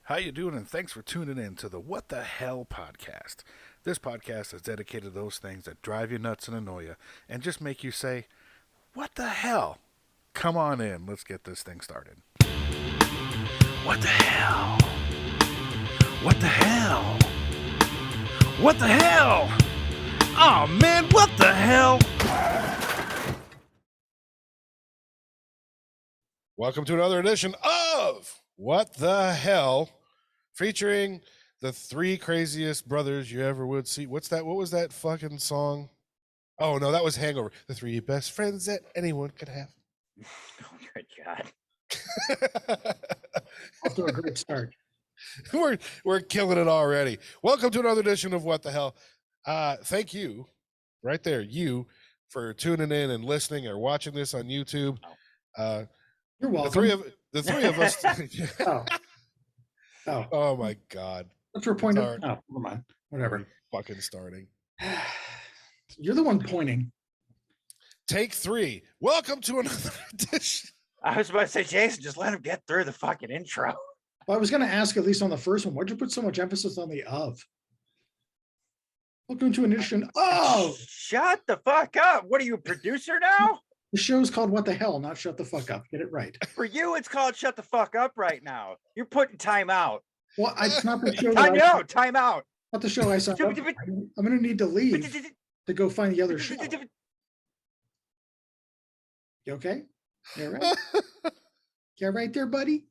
How you doing? And thanks for tuning in to the What the Hell podcast. This podcast is dedicated to those things that drive you nuts and annoy you, and just make you say, "What the hell?" Come on in. Let's get this thing started. What the hell? What the hell? What the hell? Oh man, what the hell? Welcome to another edition of What the Hell, featuring the three craziest brothers you ever would see. What's that? What was that fucking song? Oh no, that was Hangover. The three best friends that anyone could have. Oh, good God. Off to a great start. We're killing it already. Welcome to another edition of What the Hell. Thank you, right there, you, for tuning in and listening or watching this on YouTube. You're welcome. The three of us. Oh my God. That's your point. Oh, never mind. Whatever. Fucking starting. You're the one pointing. Take three. Welcome to another edition. I was about to say, Jason, just let him get through the fucking intro. Well, I was going to ask, at least on the first one, why'd you put so much emphasis on the of? Welcome to an edition of. Shut the fuck up. What are you, a producer now? The show's called What the Hell, not Shut the Fuck Up. Get it right. For you, it's called Shut the Fuck Up right now. You're putting time out. Well, it's not the show. Time out. Not the show I saw. I'm going to need to leave to go find the other show. You okay? You all right? You all right there, buddy?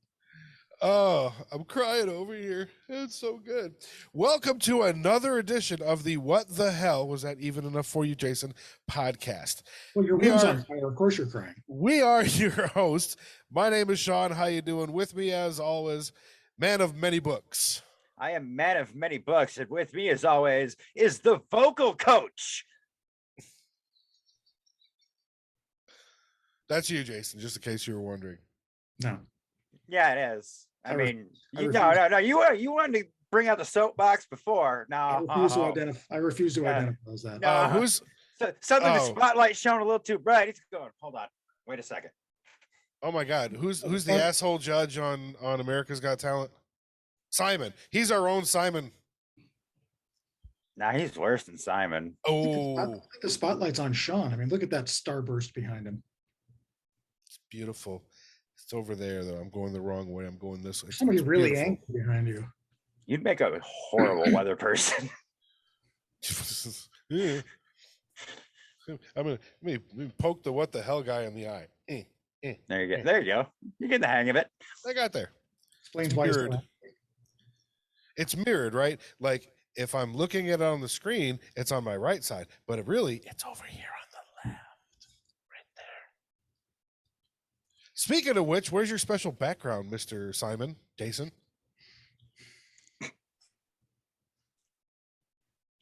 Oh, I'm crying over here. It's so good. Welcome to another edition of the What the Hell Was That Even Enough For You, Jason podcast. Well, your room's on fire. Of course you're crying. We are your hosts. My name is Sean. How you doing? With me, as always, man of many books. I am man of many books, and with me, as always, is the vocal coach. That's you, Jason, just in case you were wondering. No. Yeah, it is. I mean, no. You wanted to bring out the soapbox before. No, I refuse to identify as that. No, suddenly the spotlight's shone a little too bright. He's going, hold on, wait a second. Oh my God, who's the asshole judge on America's Got Talent? Simon. He's our own Simon. Nah, he's worse than Simon. Oh, the spotlight's on Sean. I mean, look at that starburst behind him. It's beautiful. It's over there, though. I'm going the wrong way. I'm going this way. Somebody really angry behind you. You'd make a horrible weather person. Yeah. I'm gonna poke the what the hell guy in the eye. There you go. There you go. You get the hang of it. I got there. Explains why it's mirrored, right? Like if I'm looking at it on the screen, it's on my right side, but it's over here on the left, right there. Speaking of which, where's your special background, Mr. Simon, Jason?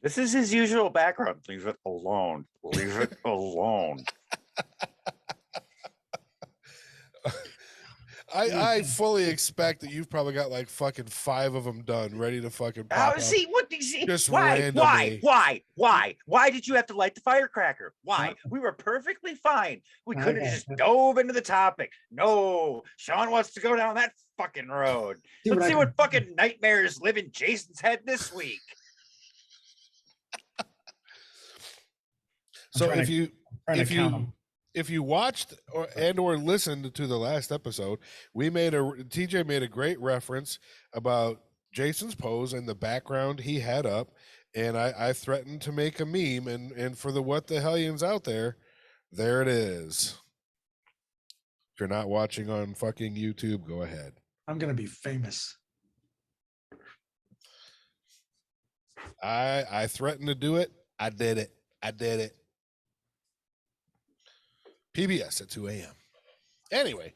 This is his usual background. Leave it alone. Leave it alone. I fully expect that you've probably got like fucking 5 of them done, ready to fucking pop up. Just randomly. Why did you have to light the firecracker? Why? We were perfectly fine. We could have just dove into the topic. No, Sean wants to go down that fucking road. Let's see what fucking nightmares live in Jason's head this week. So if you watched or listened to the last episode, TJ made a great reference about Jason's pose and the background he had up, and I threatened to make a meme, and for the what the hellions out there it is. If you're not watching on fucking YouTube, go ahead. I'm gonna be famous. I threatened to do it. I did it. PBS at 2 a.m. Anyway,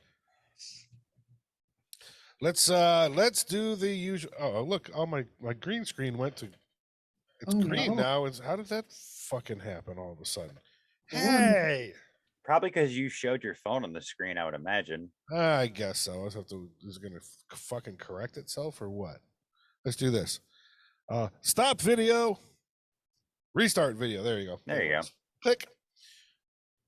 let's do the usual. Oh, look, my green screen went to green now. How did that fucking happen all of a sudden? Hey, probably because you showed your phone on the screen, I would imagine. I guess so. Is it gonna fucking correct itself or what? Let's do this. Stop video. Restart video. There you go. There you go. Click.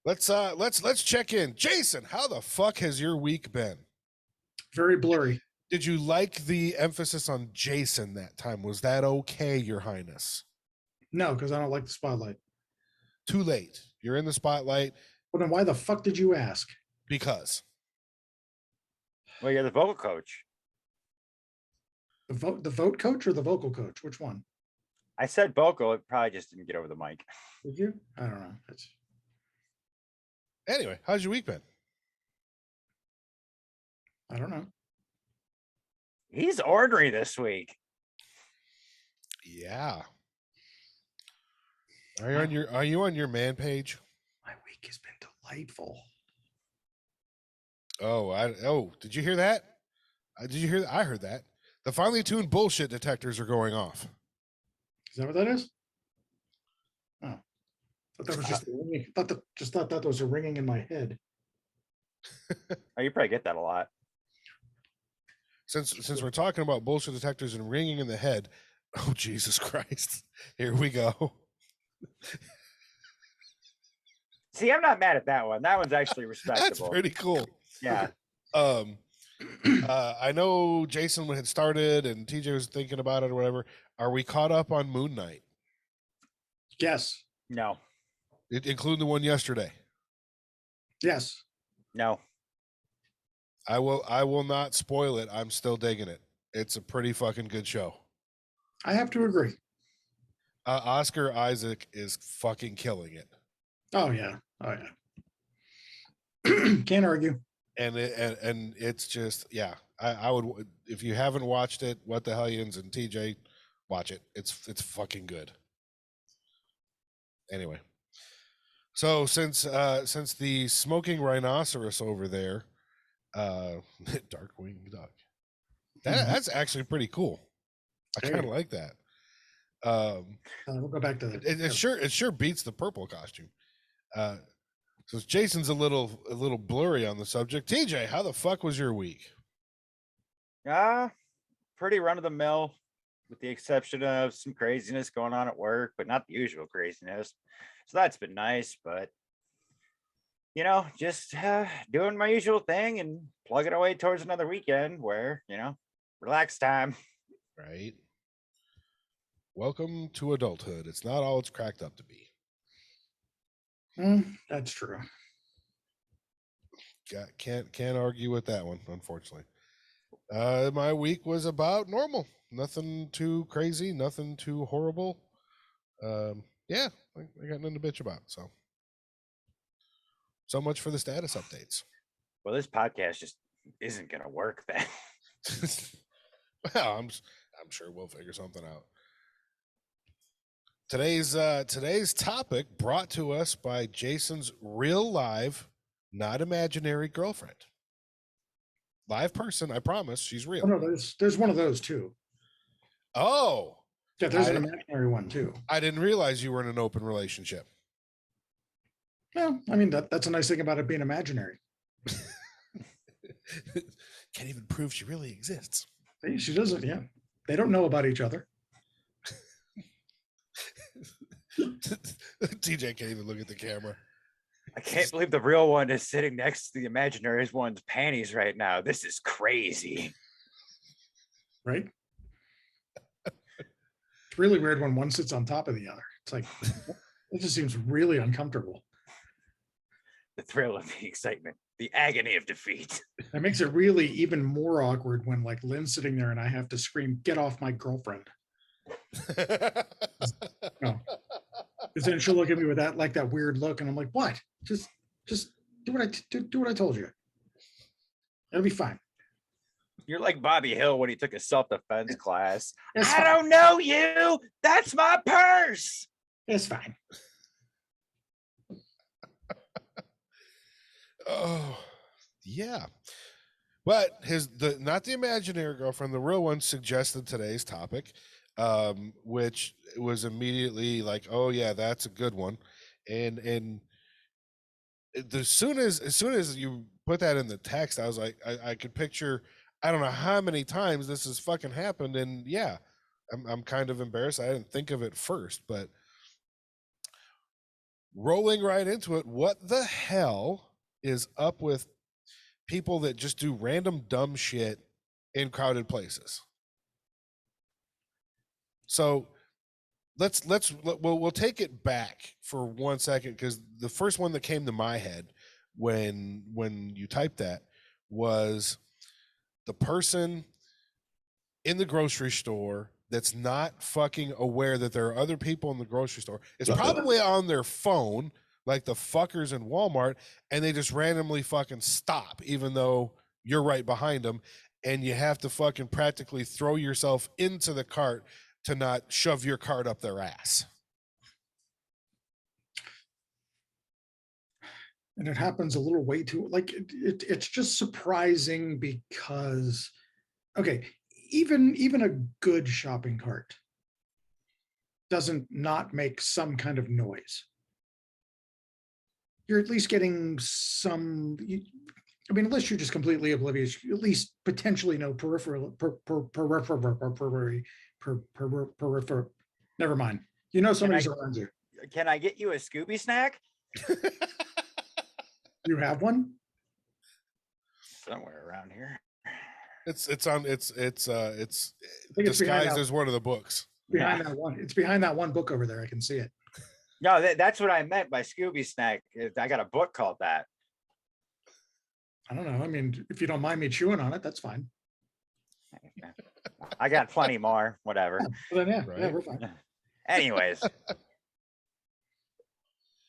Let's check in. Jason, how the fuck has your week been? Very blurry. Did you like the emphasis on Jason that time? Was that okay, Your Highness? No, because I don't like the spotlight. Too late. You're in the spotlight. Well, then why the fuck did you ask? Because. Well, you're the vocal coach. The vote coach or the vocal coach? Which one? I said vocal. It probably just didn't get over the mic. Did you? I don't know. Anyway, how's your week been? I don't know. He's ornery this week. Yeah. Are you on your man page? My week has been delightful. Did you hear that? Did you hear that? I heard that. The finely tuned bullshit detectors are going off. Is that what that is? Oh, thought that was just a ringing. Thought that was a ringing in my head. Oh, you probably get that a lot. Since we're talking about bullshit detectors and ringing in the head, oh Jesus Christ! Here we go. See, I'm not mad at that one. That one's actually respectable. That's pretty cool. Yeah. I know Jason had started and TJ was thinking about it or whatever. Are we caught up on Moon Knight? Yes. No. Including the one yesterday? Yes. No. I will not spoil it. I'm still digging it. It's a pretty fucking good show. I have to agree. Oscar Isaac is fucking killing it. Oh yeah. Can't argue. And it's just, yeah. I would, if you haven't watched it, What the Hellions and TJ, watch it. It's fucking good. Anyway, so since the smoking rhinoceros over there, Darkwing Duck, that's actually pretty cool. I kind of like that. We'll go back to that. It sure beats the purple costume. So Jason's a little blurry on the subject. TJ, how the fuck was your week? Pretty run of the mill, with the exception of some craziness going on at work, but not the usual craziness. So that's been nice, but just doing my usual thing and plugging away towards another weekend where, relax time. Right. Welcome to adulthood. It's not all it's cracked up to be. That's true. Can't argue with that one, unfortunately. My week was about normal. Nothing too crazy, nothing too horrible. Yeah, I got nothing to bitch about. So much for the status updates. Well, this podcast just isn't gonna work then. Well, I'm sure we'll figure something out. Today's topic brought to us by Jason's real live, not imaginary girlfriend. Live person, I promise, she's real. Oh, no, there's one of those too. Oh, yeah, there's an imaginary one too. I didn't realize you were in an open relationship. No, I mean that's a nice thing about it being imaginary. Can't even prove she really exists. She doesn't. Yeah, they don't know about each other. TJ can't even look at the camera. I can't believe the real one is sitting next to the imaginary one's panties right now. This is crazy. Right? It's really weird when one sits on top of the other. It's like, it just seems really uncomfortable. The thrill of the excitement, the agony of defeat. It makes it really even more awkward when like Lynn's sitting there and I have to scream, "Get off my girlfriend." No. Because then she'll look at me with that weird look, and I'm like, "What? Just do what I told you. It'll be fine." You're like Bobby Hill when he took a self-defense class. It's I fine. don't know you. That's my purse. It's fine. Oh, yeah. But not the imaginary girlfriend, the real one suggested today's topic, which was immediately like, oh yeah, that's a good one. And as soon as you put that in the text, I was like, I could picture, I don't know how many times this has fucking happened. And yeah, I'm kind of embarrassed. I didn't think of it first, but rolling right into it, what the hell is up with people that just do random dumb shit in crowded places. So we'll take it back for 1 second, because the first one that came to my head when you typed that was the person in the grocery store that's not fucking aware that there are other people in the grocery store. It's probably on their phone, like the fuckers in Walmart, and they just randomly fucking stop, even though you're right behind them, and you have to fucking practically throw yourself into the cart to not shove your cart up their ass. And it happens a little way too, like it's just surprising because, okay, even a good shopping cart doesn't not make some kind of noise. You're at least getting some, I mean, unless you're just completely oblivious, you at least potentially know peripheral, never mind. You know somebody's around you. Can I get you a Scooby snack? You have one? Somewhere around here. It's it's disguised as one of the books. Behind that one. It's behind that one book over there. I can see it. No, that's what I meant by Scooby snack. I got a book called that. I don't know. I mean, if you don't mind me chewing on it, that's fine. I got plenty more. Whatever. Well, then, Right. yeah, we're fine. Anyways,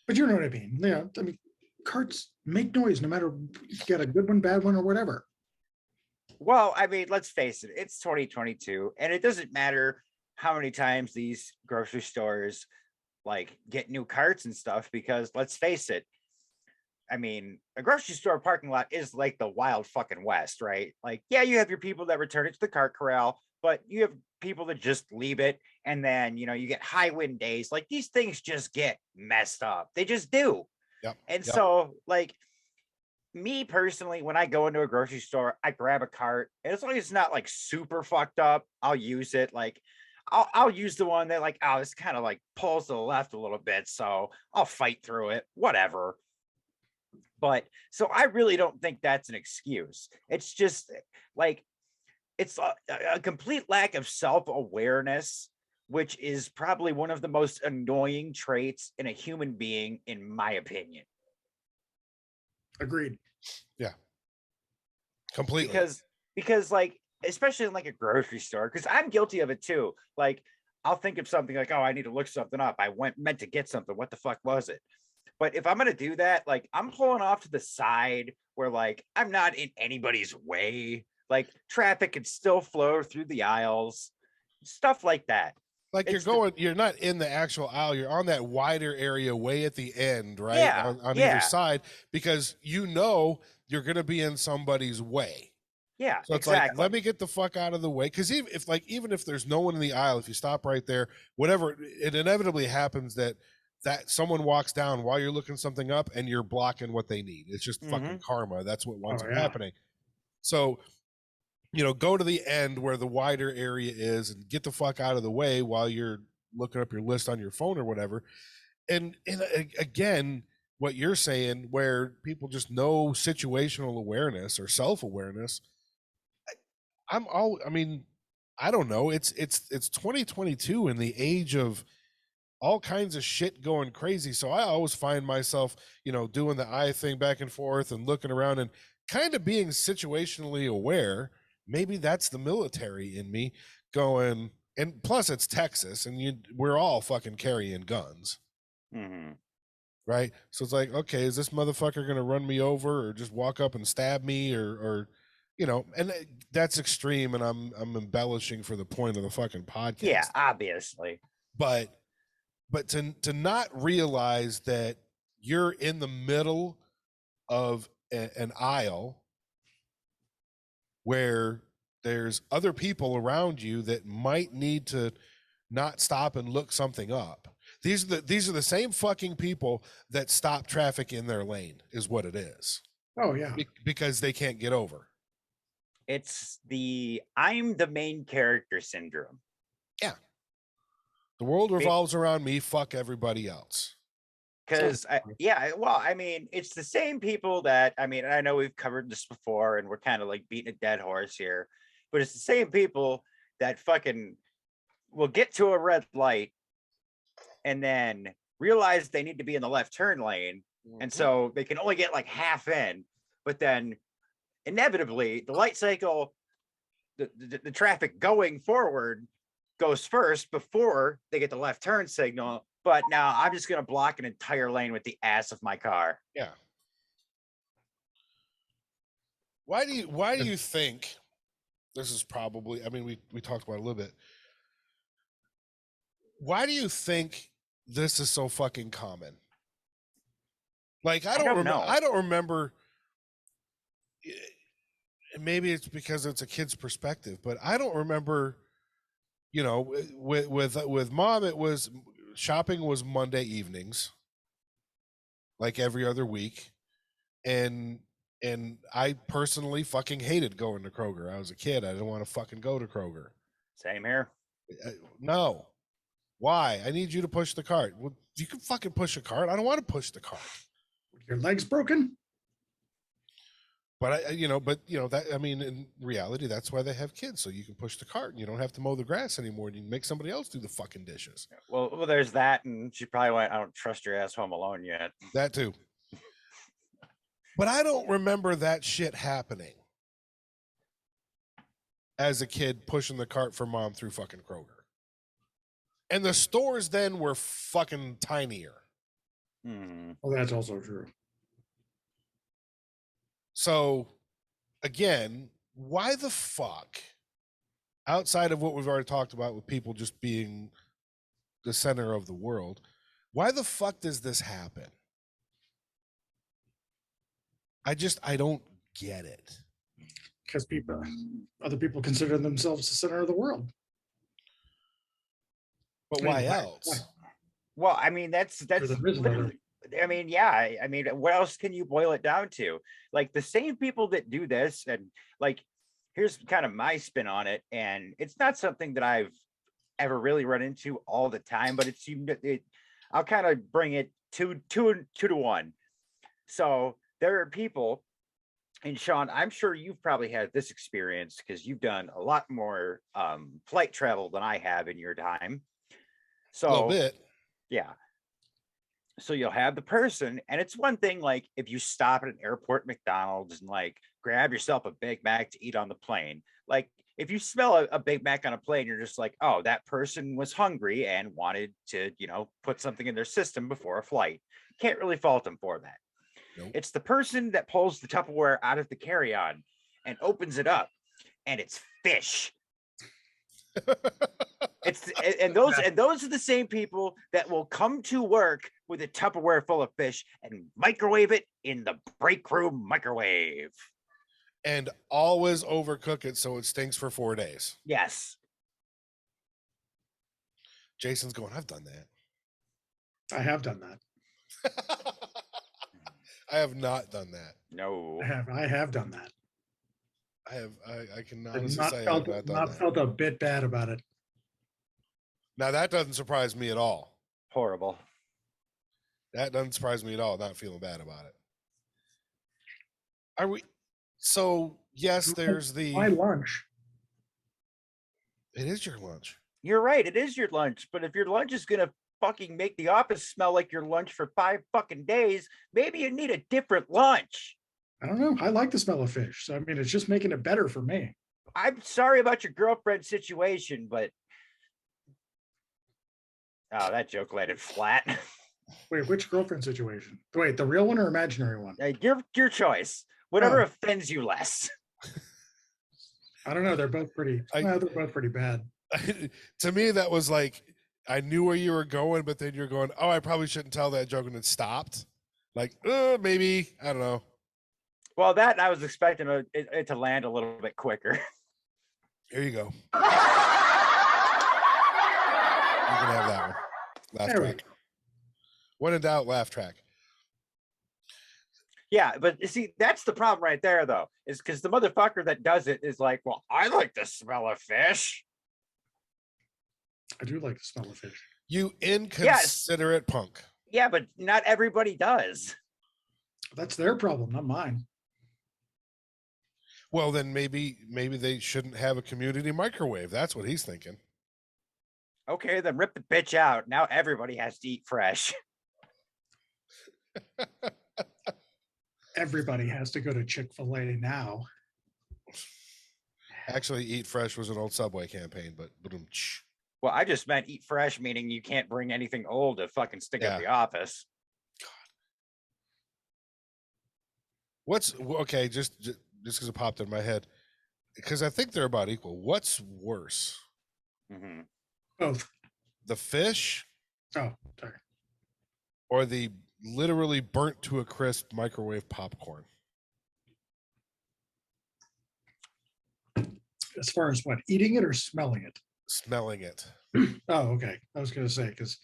But you know what I mean. Yeah, I mean, carts make noise no matter if you got a good one, bad one, or whatever. well, I mean, let's face it. It's 2022, and it doesn't matter how many times these grocery stores like get new carts and stuff, because let's face it. I mean, a grocery store parking lot is like the wild fucking west, right? Like, yeah, you have your people that return it to the cart corral, but you have people that just leave it. And then, you get high wind days. Like, these things just get messed up. They just do. Yep. And so, like, me personally, when I go into a grocery store, I grab a cart. And as long as it's not like super fucked up, I'll use it. Like, I'll use the one that, like, oh, this kind of like pulls to the left a little bit. So I'll fight through it, whatever. But so I really don't think that's an excuse. It's just like, it's a complete lack of self-awareness, which is probably one of the most annoying traits in a human being, in my opinion. Agreed. Yeah. Completely. Because like, especially in like a grocery store, because I'm guilty of it too. Like, I'll think of something like, oh, I need to look something up. I meant to get something. What the fuck was it? But if I'm going to do that, like, I'm pulling off to the side where, like, I'm not in anybody's way. Like, traffic can still flow through the aisles, stuff like that. Like, you're not in the actual aisle. You're on that wider area way at the end, right? Yeah, on yeah. either side, because you're going to be in somebody's way. Yeah, So it's exactly. like, let me get the fuck out of the way. Because even if there's no one in the aisle, if you stop right there, whatever, it inevitably happens that someone walks down while you're looking something up and you're blocking what they need. It's just fucking karma. That's what winds up happening. So, go to the end where the wider area is and get the fuck out of the way while you're looking up your list on your phone or whatever. And again, what you're saying, where people just know situational awareness or self-awareness, I don't know. It's 2022 in the age of all kinds of shit going crazy. So I always find myself, doing the eye thing back and forth and looking around and kind of being situationally aware. Maybe that's the military in me going, and plus it's Texas and we're all fucking carrying guns. Mm-hmm. Right. So it's like, okay, is this motherfucker going to run me over or just walk up and stab me or and that's extreme. And I'm embellishing for the point of the fucking podcast. Yeah, obviously. But to not realize that you're in the middle of an aisle where there's other people around you that might need to not stop and look something up. These are the same fucking people that stop traffic in their lane, is what it is. Oh yeah. Because they can't get over. It's I'm the main character syndrome. Yeah. The world revolves around me. Fuck everybody else. Because, it's the same people that, I know we've covered this before and we're kind of like beating a dead horse here. but it's the same people that fucking will get to a red light and then realize they need to be in the left turn lane. And so they can only get like half in, but then inevitably the light cycle, the traffic going forward goes first before they get the left turn signal. But now I'm just going to block an entire lane with the ass of my car. Yeah. Why do you think this is probably, I mean, we talked about it a little bit. Why do you think this is so fucking common? Like, I don't remember. Maybe it's because it's a kid's perspective, but I don't remember, you know, with mom, it was shopping was Monday evenings, like every other week. And I personally fucking hated going to Kroger. I was a kid. I didn't want to fucking go to Kroger. Same here. No. Why? I need you to push the cart. Well, you can fucking push a cart. I don't want to push the cart. Your leg's broken? But that, I mean, in reality, that's why they have kids, so you can push the cart and you don't have to mow the grass anymore. And you can make somebody else do the fucking dishes. Well, there's that, and she probably went, I don't trust your ass home alone yet. That too. But I don't remember that shit happening as a kid, pushing the cart for mom through fucking Kroger. And the stores then were fucking tinier. Well, that's also true. So, again, why the fuck, outside of what we've already talked about with people just being the center of the world, why the fuck does this happen? I don't get it. Because other people consider themselves the center of the world. But why else? Well, I mean, that's literally, I mean, yeah. I mean, what else can you boil it down to? Like the same people that do this, and like, here's kind of my spin on it, and it's not something that I've ever really run into all the time, but I'll kind of bring it two to one. So there are people, and Sean, I'm sure you've probably had this experience because you've done a lot more flight travel than I have in your time. So a little bit. Yeah. So you'll have the person, and it's one thing, like if you stop at an airport McDonald's and like grab yourself a Big Mac to eat on the plane. Like if you smell a Big Mac on a plane, you're just like, oh, that person was hungry and wanted to, put something in their system before a flight. Can't really fault them for that. Nope. It's the person that pulls the Tupperware out of the carry-on and opens it up, and it's fish. Those are the same people that will come to work with a Tupperware full of fish and microwave it in the break room microwave. And always overcook it so it stinks for 4 days. Yes. Jason's going, I've done that. I have done that. I have not done that. No. I have done that. I can honestly say I have not done that. Felt a bit bad about it. Now that doesn't surprise me at all. Horrible. That doesn't surprise me at all. Not feeling bad about it. Are we? So yes, there's my lunch. It is your lunch. You're right. It is your lunch. But if your lunch is gonna fucking make the office smell like your lunch for 5 fucking days, maybe you need a different lunch. I don't know. I like the smell of fish. So I mean, it's just making it better for me. I'm sorry about your girlfriend situation, but oh, that joke landed flat. Wait, which girlfriend situation? Wait, the real one or imaginary one? Your choice. Whatever offends you less. I don't know. They're both pretty. They're both pretty bad. To me, that was like I knew where you were going, but then you're going, "Oh, I probably shouldn't tell that joke," and it stopped. Like, maybe I don't know. Well, that I was expecting it to land a little bit quicker. Here you go. You can have that one. Laugh track. When in doubt, laugh track. Yeah, but you see, that's the problem right there, though, is because the motherfucker that does it is like, well, I like the smell of fish. I do like the smell of fish. You inconsiderate punk. Yeah, but not everybody does. That's their problem, not mine. Well, then maybe they shouldn't have a community microwave. That's what he's thinking. Okay, then rip the bitch out. Now everybody has to eat fresh. Everybody has to go to Chick-fil-A now. Actually, Eat Fresh was an old Subway campaign, but Well, I just meant eat fresh, meaning you can't bring anything old to fucking stick at the office. what's okay? Just because it popped in my head, because I think they're about equal. What's worse, Mm-hmm. Both. the fish Oh, sorry. or the literally burnt to a crisp microwave popcorn? As far as what, eating it or smelling it? Smelling it. Oh, okay. I was going to say, because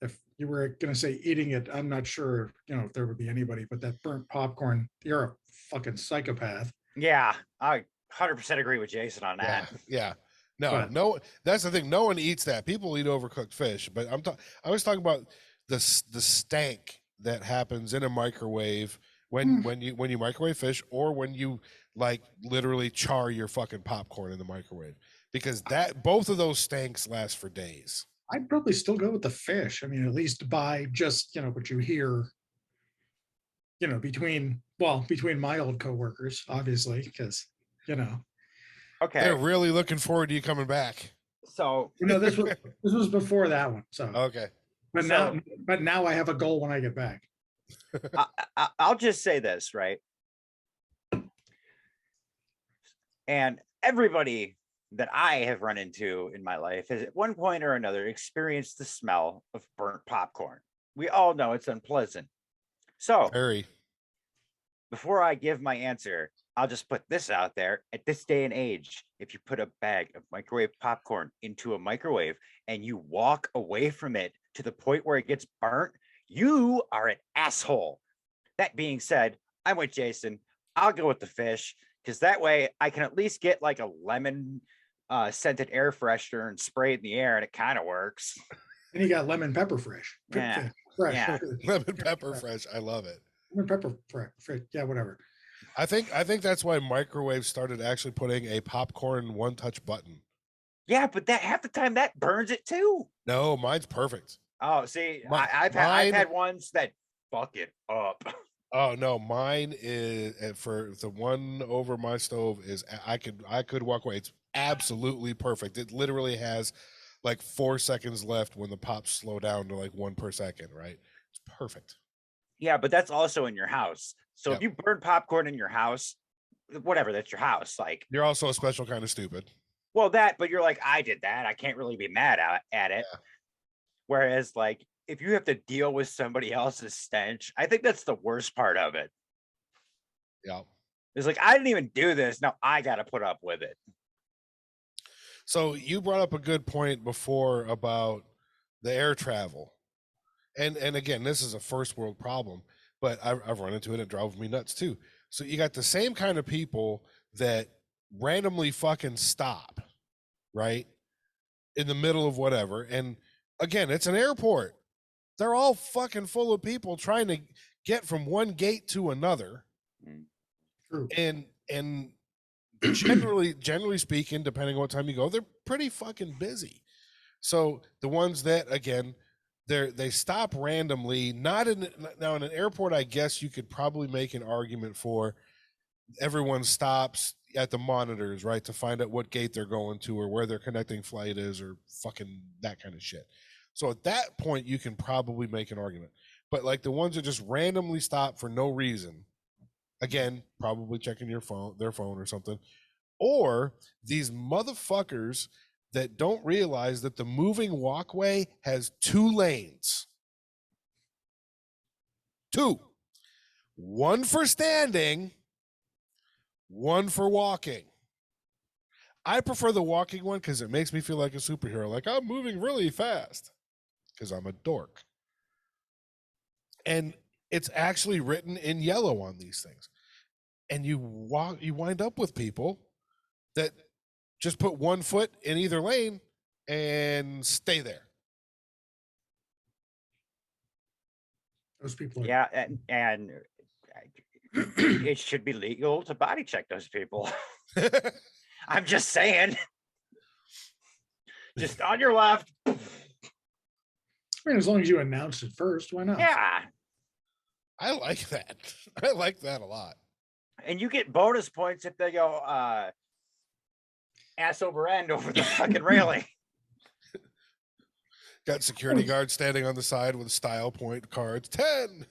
if you were going to say eating it, I'm not sure, if there would be anybody, but that burnt popcorn, you're a fucking psychopath. Yeah, I 100% agree with Jason on Yeah, that. yeah. No, But- no. That's the thing. No one eats that. People eat overcooked fish, but I was talking about the stank that happens in a microwave when you microwave fish, or when you like literally char your fucking popcorn in the microwave, because that both of those stanks last for days. I'd probably still go with the fish. I mean, at least by just, what you hear, between my old coworkers, obviously, because, Okay, They're really looking forward to you coming back. so this was before that one. So, Okay. but now I have a goal when I get back. I'll just say this, right? And everybody that I have run into in my life has at one point or another experienced the smell of burnt popcorn. We all know it's unpleasant. So Very. before I give my answer, I'll just put this out there. At this day and age, if you put a bag of microwave popcorn into a microwave and you walk away from it to the point where it gets burnt, you are an asshole. That being said, I'm with Jason. I'll go with the fish, because that way I can at least get like a lemon scented air freshener and spray it in the air, and it kind of works. And you got lemon pepper fresh. Yeah. Fresh. Yeah. Lemon pepper fresh. I love it. Lemon pepper fresh. Yeah, whatever. I think that's why microwaves started actually putting a popcorn one-touch button. Yeah, but that half the time that burns it too. No, mine's perfect. Oh, see, Mine- I've had ones that fuck it up. Oh no, mine is for the one over my stove is I could walk away. It's absolutely perfect. It literally has like 4 seconds left when the pops slow down to like 1 per second, right? It's perfect. Yeah, but that's also in your house. So Yep. if you burn popcorn in your house, whatever, that's your house. Like, You're also a special kind of stupid. well, but you're like, I did that. I can't really be mad at it. Yeah. Whereas, like, if you have to deal with somebody else's stench, I think that's the worst part of it. Yeah. It's like, I didn't even do this. Now I got to put up with it. So you brought up a good point before about the air travel. And again, this is a first world problem, but I've run into it. It drove me nuts too. So you got the same kind of people that randomly fucking stop, right? In the middle of whatever. And again, it's an airport. They're all fucking full of people trying to get from one gate to another. True. And generally speaking, depending on what time you go, they're pretty fucking busy. So the ones that, again, they stop randomly, now in an airport, I guess you could probably make an argument for everyone stops at the monitors, right, to find out what gate they're going to or where their connecting flight is or fucking that kind of shit. So at that point, you can probably make an argument. But like the ones that just randomly stop for no reason, again, probably checking their phone or something, or these motherfuckers that don't realize that the moving walkway has 2 lanes. 2. One for standing, one for walking. I prefer the walking one because it makes me feel like a superhero. Like I'm moving really fast because I'm a dork. And it's actually written in yellow on these things. And you wind up with people that just put 1 foot in either lane and stay there. Those people. Yeah, and It should be legal to body check those people. I'm just saying. Just on your left. I mean, as long as you announce it first, why not? Yeah. I like that. I like that a lot. And you get bonus points if they go ass over end over the fucking railing. Got security guards standing on the side with style point cards. 10.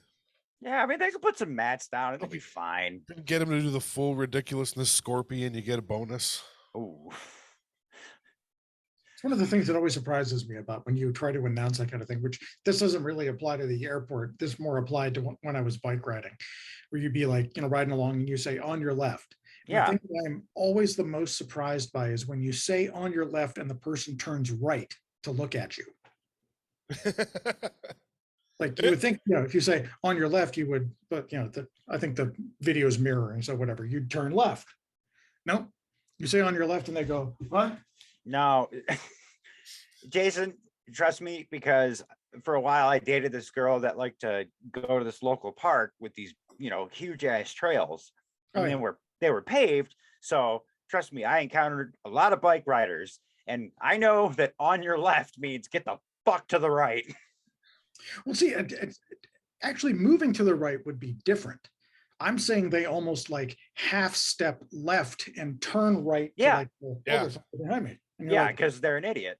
Yeah, I mean, they can put some mats down. It'll be fine. Get them to do the full ridiculousness scorpion. You get a bonus. Ooh. It's one of the things that always surprises me about when you try to announce that kind of thing, which this doesn't really apply to the airport. This more applied to when I was bike riding, where you'd be like, riding along and you say on your left. And Yeah. the thing that I'm always the most surprised by is when you say on your left and the person turns right to look at you. Like you would think, if you say on your left, you would, but I think the video is mirroring, so whatever, you'd turn left. No, you say on your left and they go, what? No, Jason, trust me, because for a while I dated this girl that liked to go to this local park with these, huge ass trails, and they were paved. So trust me, I encountered a lot of bike riders, and I know that on your left means get the fuck to the right. Well, see, actually moving to the right would be different. I'm saying they almost like half step left and turn right. Yeah. To Yeah. Behind me. Yeah, because they're an idiot.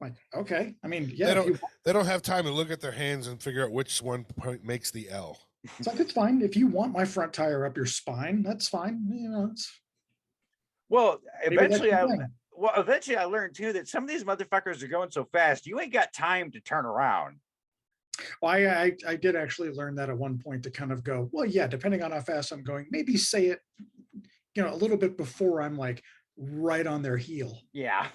Like, okay. I mean, yeah. They don't have time to look at their hands and figure out which one makes the L. It's like, it's fine. If you want my front tire up your spine, that's fine. Well, eventually fine. I learned too that some of these motherfuckers are going so fast, you ain't got time to turn around. Well, I did actually learn that at one point to kind of go, well, yeah, depending on how fast I'm going, maybe say it, a little bit before I'm like right on their heel. Yeah.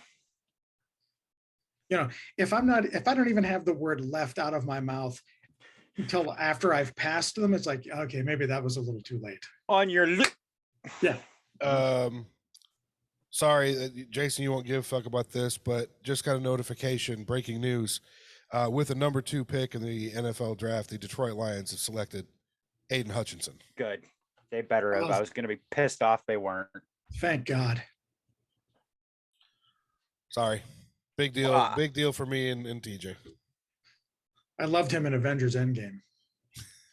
If I don't even have the word left out of my mouth until after I've passed them, it's like, okay, maybe that was a little too late. On your lip. Yeah. Sorry, Jason, you won't give a fuck about this, but just got a notification, breaking news. With the number 2 pick in the NFL draft, the Detroit Lions have selected Aiden Hutchinson. Good. They better have. I was going to be pissed off they weren't. Thank God. Sorry. Big deal. Big deal for me and TJ. I loved him in Avengers Endgame.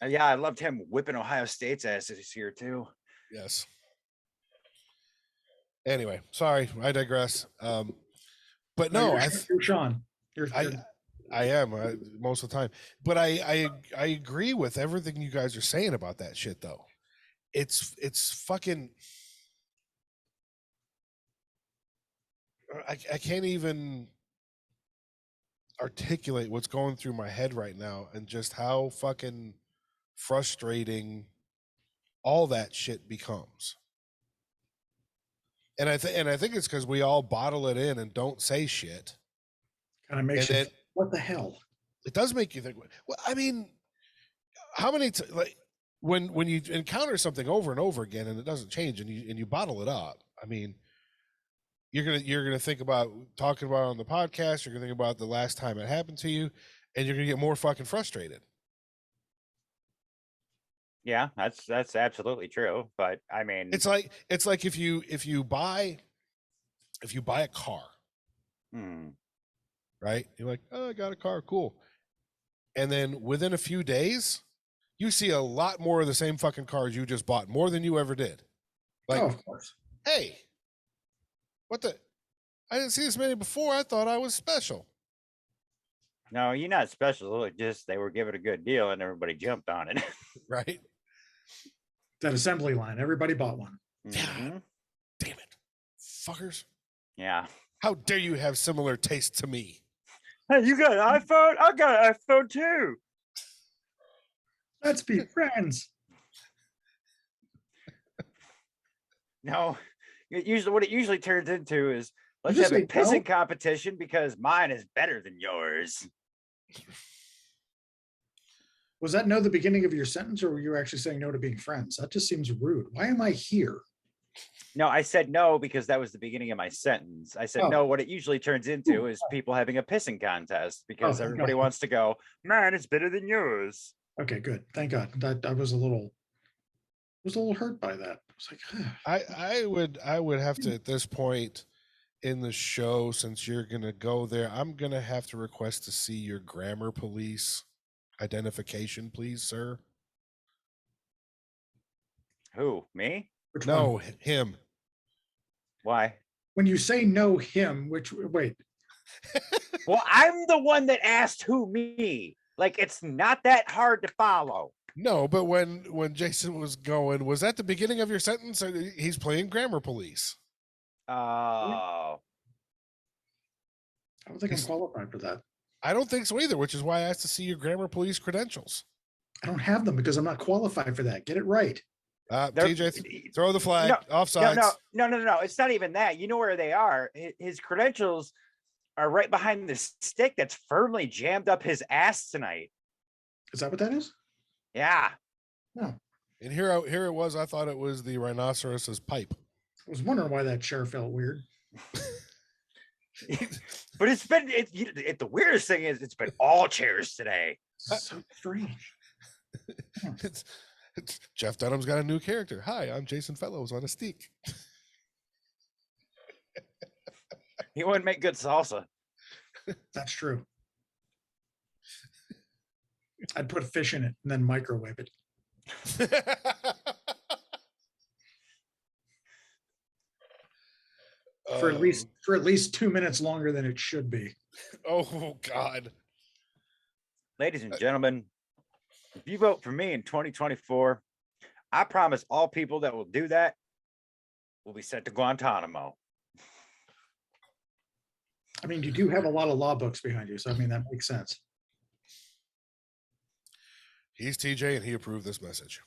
Yeah, I loved him whipping Ohio State's ass this year too. Yes. Anyway, sorry, I digress. But no, you're Sean. I am most of the time, but I agree with everything you guys are saying about that shit though. It's fucking. I can't even articulate what's going through my head right now and just how fucking frustrating all that shit becomes. And I think it's because we all bottle it in and don't say shit. Kind of makes you think, what the hell? It does make you think. Well, I mean, how many when you encounter something over and over again and it doesn't change and you bottle it up? I mean, you're gonna think about talking about it on the podcast. You're gonna think about the last time it happened to you, and you're gonna get more fucking frustrated. Yeah, that's absolutely true. But I mean, it's like if you buy a car, right? You're like, oh, I got a car, cool. And then within a few days, you see a lot more of the same fucking cars you just bought, more than you ever did. Like, of course. Hey, what the? I didn't see this many before. I thought I was special. No, you're not special. Just they were given a good deal and everybody jumped on it. Right. That assembly line, everybody bought one. Mm-hmm. Damn it, fuckers. Yeah. How dare you have similar taste to me? Hey, you got an iPhone? I got an iPhone too. Let's be friends. No, what it usually turns into is let's have a pissing competition because mine is better than yours. Was that no the beginning of your sentence, or were you actually saying no to being friends? That just seems rude. Why am I here? No, I said no because that was the beginning of my sentence. I said no. What it usually turns into is people having a pissing contest because everybody wants to go, man, it's better than yours. Okay, good. Thank God. That I was a little was a little hurt by that. I was like, I would have to at this point in the show, since you're gonna go there, I'm gonna have to request to see your grammar police identification, please, sir. Who? Me? which No, one? him. Why? When you say no him, wait, Well, I'm the one that asked who me. Like, it's not that hard to follow. No, but when Jason was going, was that the beginning of your sentence? Or he's playing grammar police. Oh. I don't think I'm qualified for that. I don't think so either, which is why I asked to see your grammar police credentials. I don't have them because I'm not qualified for that. Get it right. TJ, throw the flag. Offsides. No. It's not even that. You know where they are. His credentials are right behind the stick that's firmly jammed up his ass tonight. Is that what that is? Yeah. No. And here it was. I thought it was the rhinoceros's pipe. I was wondering why that chair felt weird. But it's been the weirdest thing is it's been all chairs today. So strange. It's Jeff Dunham's got a new character. Hi, I'm Jason Fellows on a steak. He wouldn't make good salsa. That's true. I'd put fish in it and then microwave it. For at least 2 minutes longer than it should be. Oh God. Ladies and gentlemen, if you vote for me in 2024, I promise all people that will do that will be sent to Guantanamo. I mean, you do have a lot of law books behind you, so I mean that makes sense. He's TJ and he approved this message.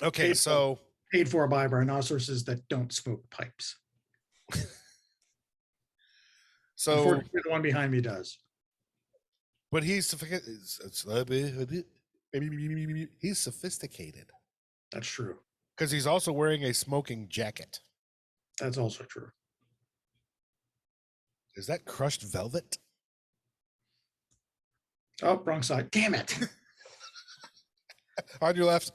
Okay, so paid for by rhinoceroses that don't smoke pipes. So unfortunately, the one behind me does. But he's sophisticated. That's true. Because he's also wearing a smoking jacket. That's also true. Is that crushed velvet? Oh, wrong side. Damn it. On your left.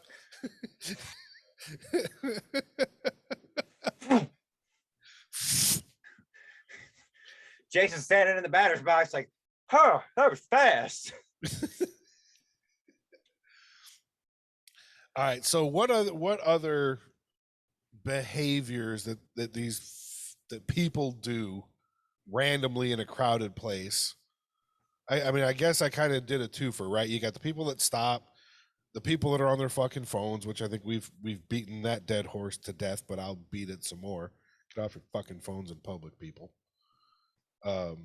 Jason's standing in the batter's box like, huh, that was fast. All right. So what other behaviors that people do randomly in a crowded place? I mean, I guess I kind of did a twofer, right? You got the people that stop, the people that are on their fucking phones, which I think we've beaten that dead horse to death, but I'll beat it some more. Get off your fucking phones in public, people. Because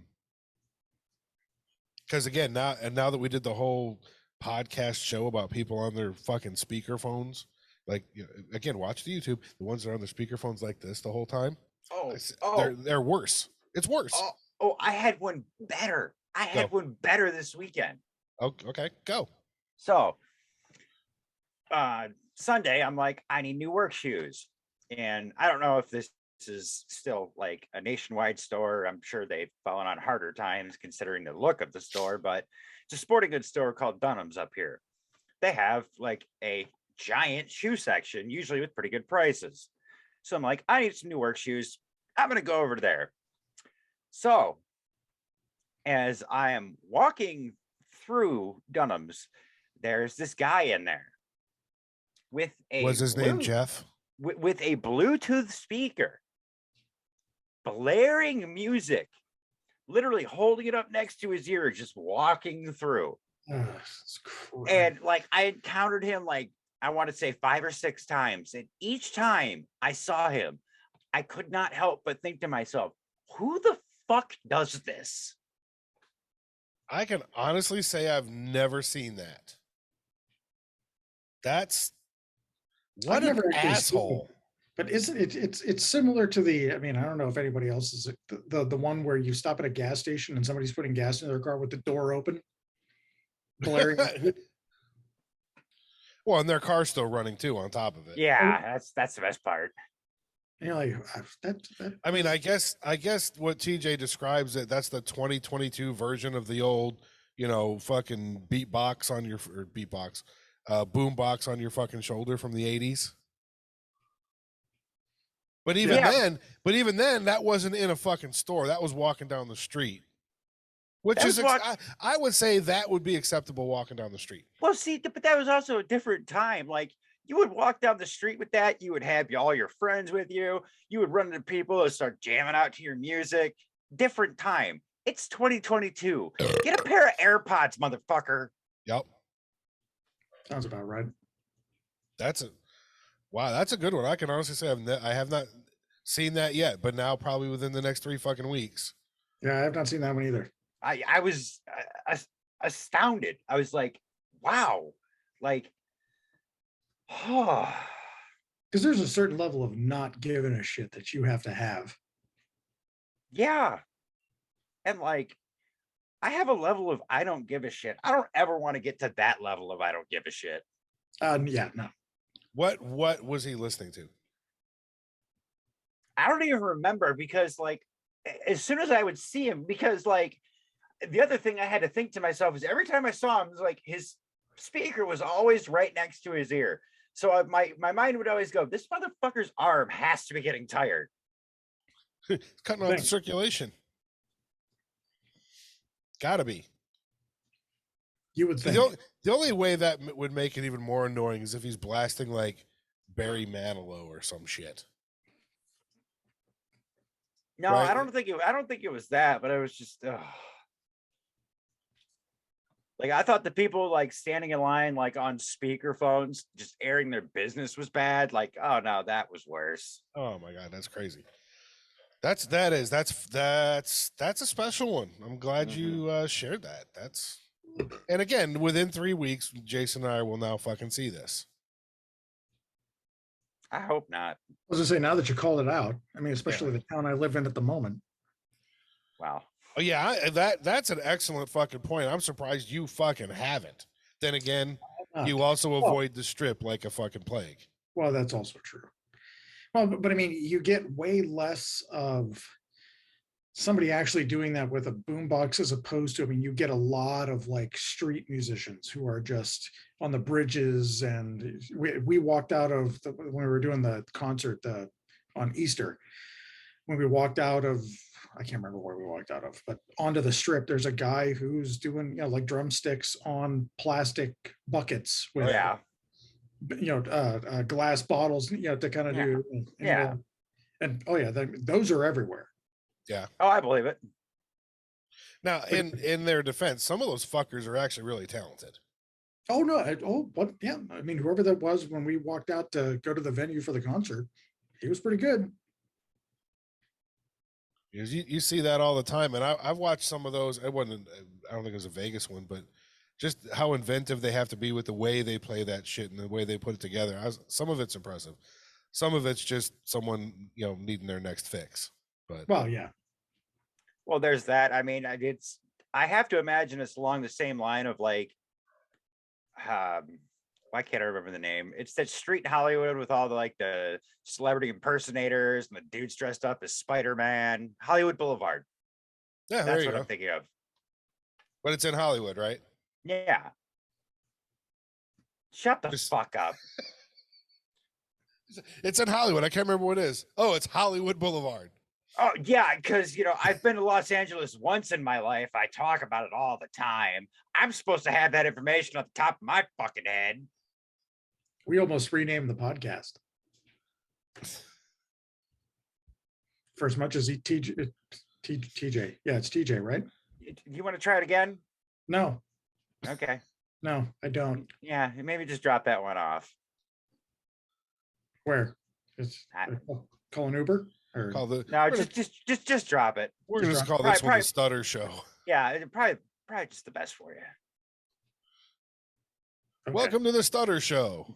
again, now that we did the whole podcast show about people on their fucking speaker phones, like, you know, again, watch the YouTube. The ones that are on their speaker phones like this the whole time. They're worse. It's worse. I had one better. I had one better this weekend. Okay, go. So Sunday, I'm like, I need new work shoes. And I don't know if this is still like a nationwide store. I'm sure they've fallen on harder times considering the look of the store, but it's a sporting goods store called Dunham's up here. They have like a giant shoe section, usually with pretty good prices. So I'm like, I need some new work shoes. I'm going to go over there. So as I am walking through Dunham's, there's this guy in there with a was his name Jeff? With a Bluetooth speaker, blaring music, literally holding it up next to his ear, just walking through. And like I encountered him like I want to say 5 or 6 times, and each time I saw him, I could not help but think to myself, who the fuck does this? I can honestly say I've never seen that. That's what an asshole. But isn't it? It's similar to the. I mean, I don't know if anybody else is the one where you stop at a gas station and somebody's putting gas in their car with the door open, blaring. Well, and their car's still running too on top of it. Yeah, that's the best part. And you're like, I mean, I guess what TJ describes it. That's the 2022 version of the old fucking beatbox on your or beatbox, boombox on your fucking shoulder from the 80s. But even then, that wasn't in a fucking store. That was walking down the street. Which is, I would say that would be acceptable walking down the street. Well, see, but that was also a different time. Like, you would walk down the street with that. You would have all your friends with you. You would run into people and start jamming out to your music. Different time. It's 2022. Get a pair of AirPods, motherfucker. Yep. Sounds about right. That's a good one. I can honestly say I have not seen that yet, but now probably within the next 3 fucking weeks. Yeah, I have not seen that one either. I was astounded. I was like, wow. Like, oh. Because there's a certain level of not giving a shit that you have to have. Yeah. And like, I have a level of I don't give a shit. I don't ever want to get to that level of I don't give a shit. Yeah, no. What was he listening to? I don't even remember, because like, as soon as I would see him, because like, the other thing I had to think to myself is every time I saw him, it was like his speaker was always right next to his ear. So my mind would always go, this motherfucker's arm has to be getting tired. Cutting off the circulation. Gotta be. You would think. The only way that would make it even more annoying is if he's blasting like Barry Manilow or some shit. No, right? I don't think it was that, but it was just like, I thought the people like standing in line like on speakerphones just airing their business was bad. Like, oh no, that was worse. Oh my God, that's crazy. That's a special one. I'm glad you shared that. And again, within 3 weeks, Jason and I will now fucking see this. I hope not. I was gonna say, now that you called it out, I mean, especially the town I live in at the moment. Wow. Oh yeah, that's an excellent fucking point. I'm surprised you fucking haven't. Then again, you also avoid the strip like a fucking plague. Well, that's also true. Well, but I mean, you get way less of somebody actually doing that with a boombox as opposed to, I mean, you get a lot of like street musicians who are just on the bridges. And we walked out of when we were doing the concert on Easter, when we walked out of, I can't remember where we walked out of, but onto the strip, there's a guy who's doing, like drumsticks on plastic buckets with, glass bottles, to kind of do. And those are everywhere. Yeah. Oh, I believe it. Now, in their defense, some of those fuckers are actually really talented. Oh no! Yeah. I mean, whoever that was when we walked out to go to the venue for the concert, he was pretty good. You see that all the time, and I've watched some of those. I don't think it was a Vegas one, but just how inventive they have to be with the way they play that shit and the way they put it together. Some of it's impressive. Some of it's just someone needing their next fix. But well, there's that. I mean, I have to imagine it's along the same line of like, why can't I remember the name? It's that street in Hollywood with all the celebrity impersonators and the dudes dressed up as Spider-Man. Hollywood Boulevard. Yeah, that's what I'm thinking of. But it's in Hollywood, right? Yeah. Shut the fuck up. It's in Hollywood. I can't remember what it is. Oh, it's Hollywood Boulevard. Oh, yeah, because, I've been to Los Angeles once in my life. I talk about it all the time. I'm supposed to have that information at the top of my fucking head. We almost renamed the podcast. For as much as TJ. Yeah, it's TJ, right? You want to try it again? No. Okay. No, I don't. Yeah, maybe just drop that one off. Where? Call an Uber? Or no, just drop it. We're gonna just call this one the Stutter Show. Yeah, probably just the best for you. Okay. Welcome to the Stutter Show.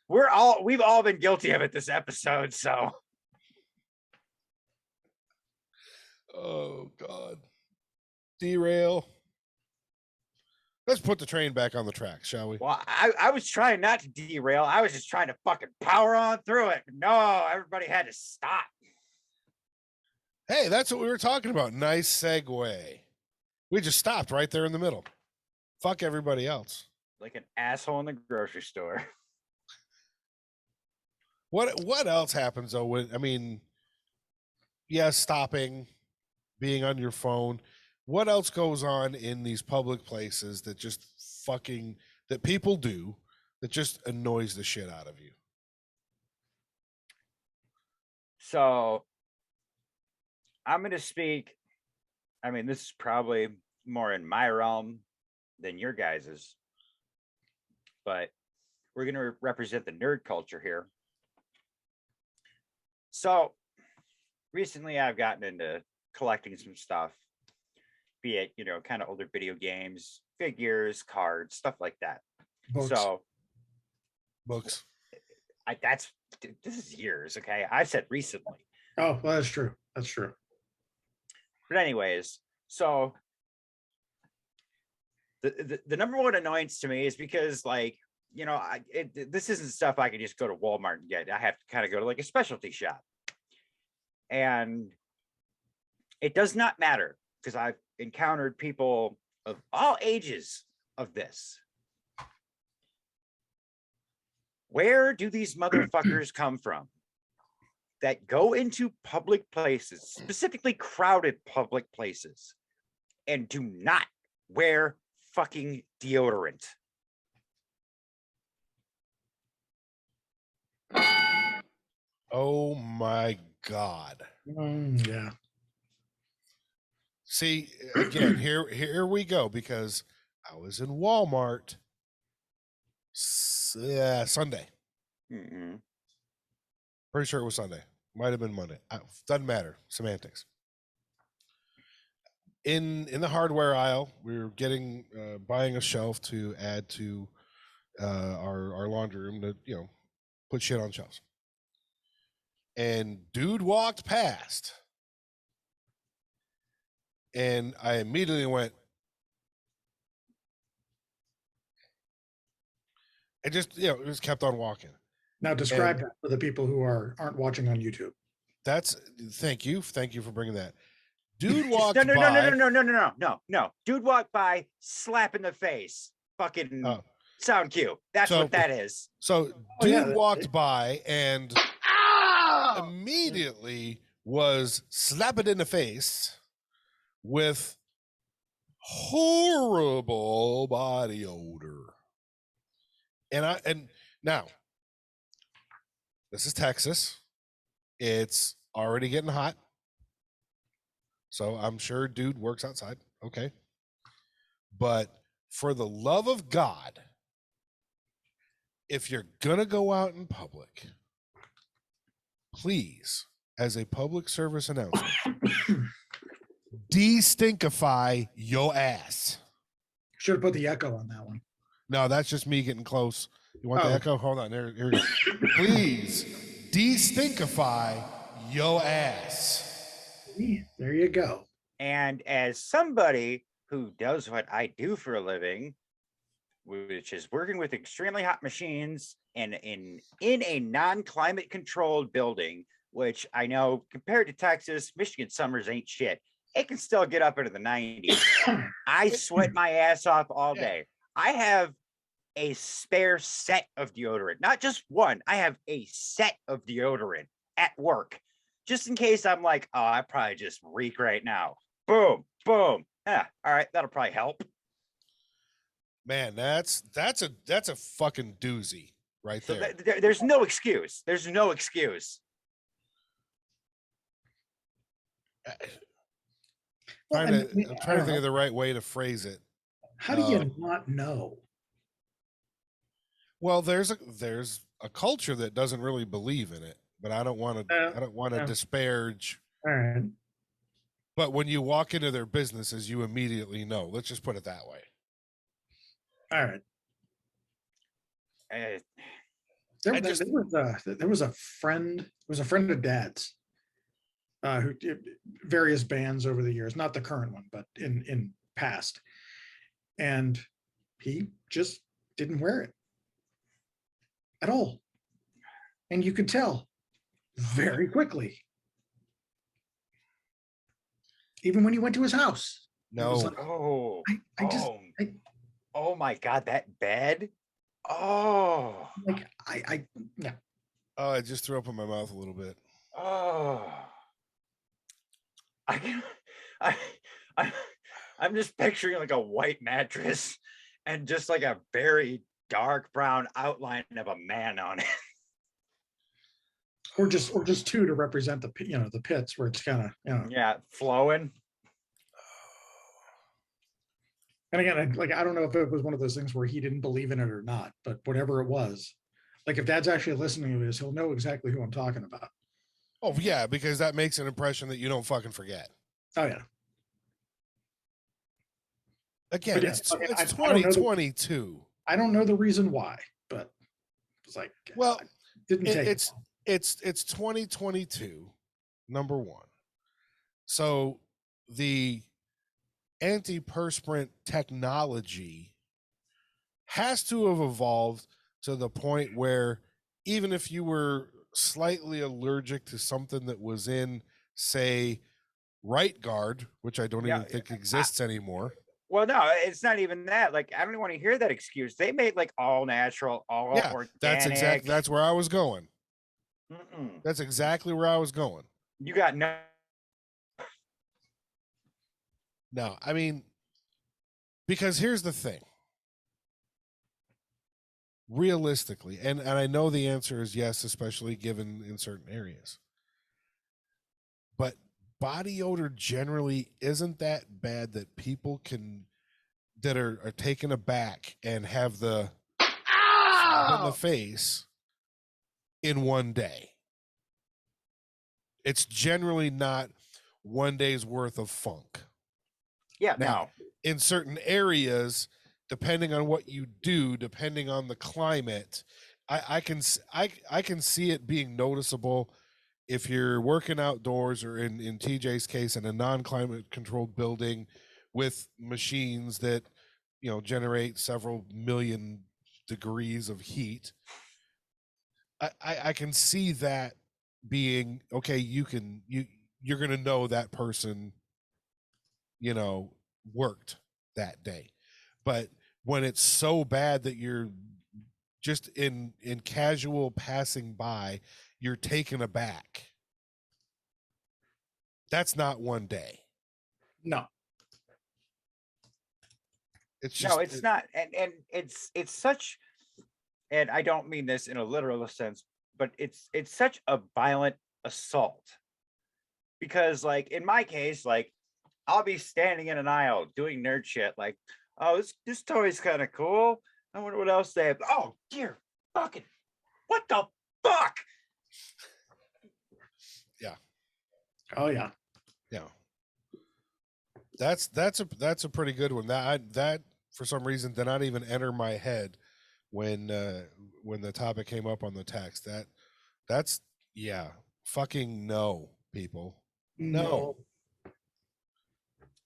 We've all been guilty of it this episode, so. Oh God. Derail. Let's put the train back on the track, shall we? Well, I was trying not to derail. I was just trying to fucking power on through it. No, everybody had to stop. Hey, that's what we were talking about. Nice segue. We just stopped right there in the middle. Fuck everybody else. Like an asshole in the grocery store. What else happens though? Stopping, being on your phone. What else goes on in these public places that just that people do that just annoys the shit out of you? So I'm going to speak. I mean, this is probably more in my realm than your guys's, but we're going to represent the nerd culture here. So recently I've gotten into collecting some stuff, be it, kind of older video games, figures, cards, stuff like that. Books. So books. This is years. Okay. I said recently. Oh, well, that's true. That's true. But anyways, so the number one annoyance to me is because this isn't stuff I can just go to Walmart and get. I have to kind of go to like a specialty shop. And it does not matter because I've encountered people of all ages of this. Where do these motherfuckers come from that go into public places, specifically crowded public places, and do not wear fucking deodorant? Oh my God. Yeah. See, again, here we go, because I was in Walmart Sunday. Mm-hmm. Pretty sure it was Sunday. Might have been Monday. Doesn't matter. Semantics. In the hardware aisle, we were buying a shelf to add to our laundry room to put shit on shelves. And dude walked past, and I immediately went, it just kept on walking. Now describe that for the people who aren't watching on YouTube. Thank you for bringing that. Dude walked no, by. No. Dude walked by, slap in the face, fucking sound cue. That's what that is. So dude walked by and immediately was slapped in the face with horrible body odor. And now this is Texas. It's already getting hot. So I'm sure dude works outside. Okay. But for the love of God, if you're going to go out in public, please, as a public service announcement, de-stinkify your ass. Should have put the echo on that one. No, that's just me getting close. You want the echo? Hold on. Here we go. Please de-stinkify your ass. There you go. And as somebody who does what I do for a living, which is working with extremely hot machines and in a non-climate controlled building, which I know compared to Texas, Michigan summers ain't shit. It can still get up into the 90s. I sweat my ass off all day. I have a spare set of deodorant, not just one. I have a set of deodorant at work, just in case I'm like, oh, I probably just reek right now. Boom, boom. Yeah, all right, that'll probably help. Man, that's a fucking doozy right there. So there's no excuse. There's no excuse. I'm trying to think of the right way to phrase it. How do you not know? Well, there's a culture that doesn't really believe in it, but I don't want to disparage. All right. But when you walk into their businesses, you immediately know. Let's just put it that way. All right. There was a friend. It was a friend of Dad's who did various bands over the years, not the current one, but in past, and he just didn't wear it at all, and you could tell very quickly, even when you went to his house. No. like, Oh, I just, oh, oh my God, that bed. Oh, yeah. Oh, I just threw up in my mouth a little bit. oh. I can, I, I, I'm just picturing like a white mattress and just like a very dark brown outline of a man on it. Or just two to represent the the pits where it's kind of Yeah, flowing. And again, I don't know if it was one of those things where he didn't believe in it or not, but whatever it was, like if Dad's actually listening to this, he'll know exactly who I'm talking about. Oh yeah, because that makes an impression that you don't fucking forget. Oh yeah. Again, Yeah, it's 2022. I don't know the reason why, but it's like, well, didn't take it's 2022, number one. So the antiperspirant technology has to have evolved to the point where even if you were slightly allergic to something that was in, say, Right Guard, which I don't even think exists anymore. Well, no, it's not even that. Like, I don't even want to hear that excuse. They made like all natural, all organic. That's where I was going. Mm-mm. That's exactly where I was going. You got no. No, I mean, because here's the thing. Realistically, and I know the answer is yes, especially given in certain areas. But body odor generally isn't that bad that people that are taken aback and have the in the face in one day. It's generally not one day's worth of funk. Yeah, Now, no. in certain areas, depending on what you do, depending on the climate, I can see it being noticeable if you're working outdoors or in TJ's case in a non-climate controlled building with machines that generate several million degrees of heat. I can see that being okay. You're gonna know that person worked that day. But when it's so bad that you're just in casual passing by, you're taken aback. That's not one day. No. It's just, no, it's not. And it's such, and I don't mean this in a literal sense, but it's such a violent assault. Because like in my case, like I'll be standing in an aisle doing nerd shit, like, oh, this toy's kind of cool. I wonder what else they have. Oh, dear fucking, what the fuck? Yeah. Oh yeah. Yeah. That's a pretty good one. That for some reason did not even enter my head when the topic came up on the text. That's yeah. Fucking no, people. No.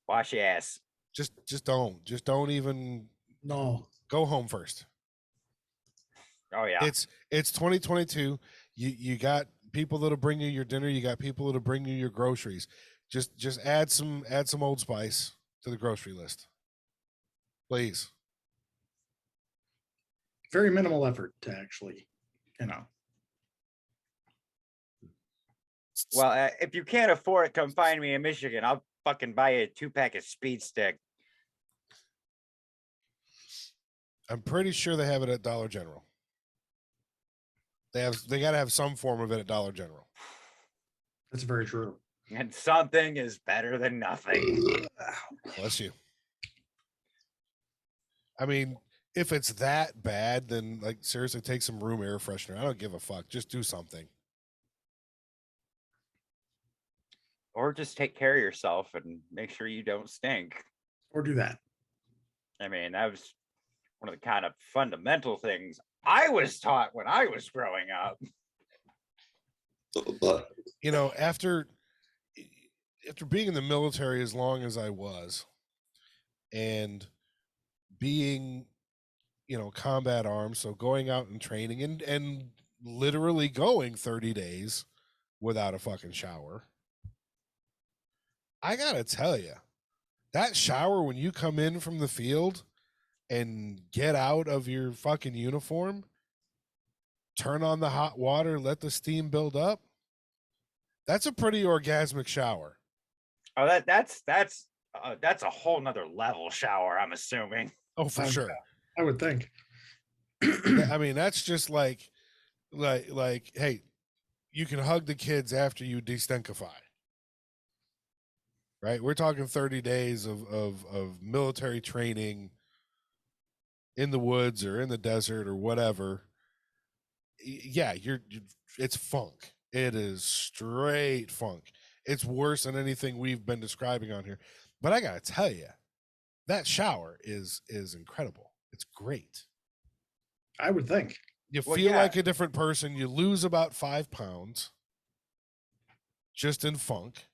Wash your ass. Just don't even go home first. Oh yeah. It's 2022. You got people that'll bring you your dinner, you got people that'll bring you your groceries. Just add some Old Spice to the grocery list. Please. Very minimal effort to actually, Well, if you can't afford it, come find me in Michigan. I'll fucking buy you a 2-pack of Speed Stick. I'm pretty sure they have it at Dollar General. They got to have some form of it at Dollar General. That's very true. And something is better than nothing. Bless you. I mean, if it's that bad, then like seriously, take some room air freshener. I don't give a fuck. Just do something. Or just take care of yourself and make sure you don't stink. Or do that. I mean, that was one of the kind of fundamental things I was taught when I was growing up. After being in the military as long as I was, and being, combat arms, so going out and training and literally going 30 days without a fucking shower. I gotta tell you, that shower when you come in from the field and get out of your fucking uniform, turn on the hot water, let the steam build up. That's a pretty orgasmic shower. Oh, that's a whole nother level shower, I'm assuming. Oh, for sure. I would think. I mean, that's just like, hey, you can hug the kids after you destinkify. Right? We're talking 30 days of military training in the woods or in the desert or whatever. Yeah, it's funk. It is straight funk. It's worse than anything we've been describing on here. But I gotta tell you, that shower is incredible. It's great. I would think. You feel like a different person. You lose about 5 pounds just in funk,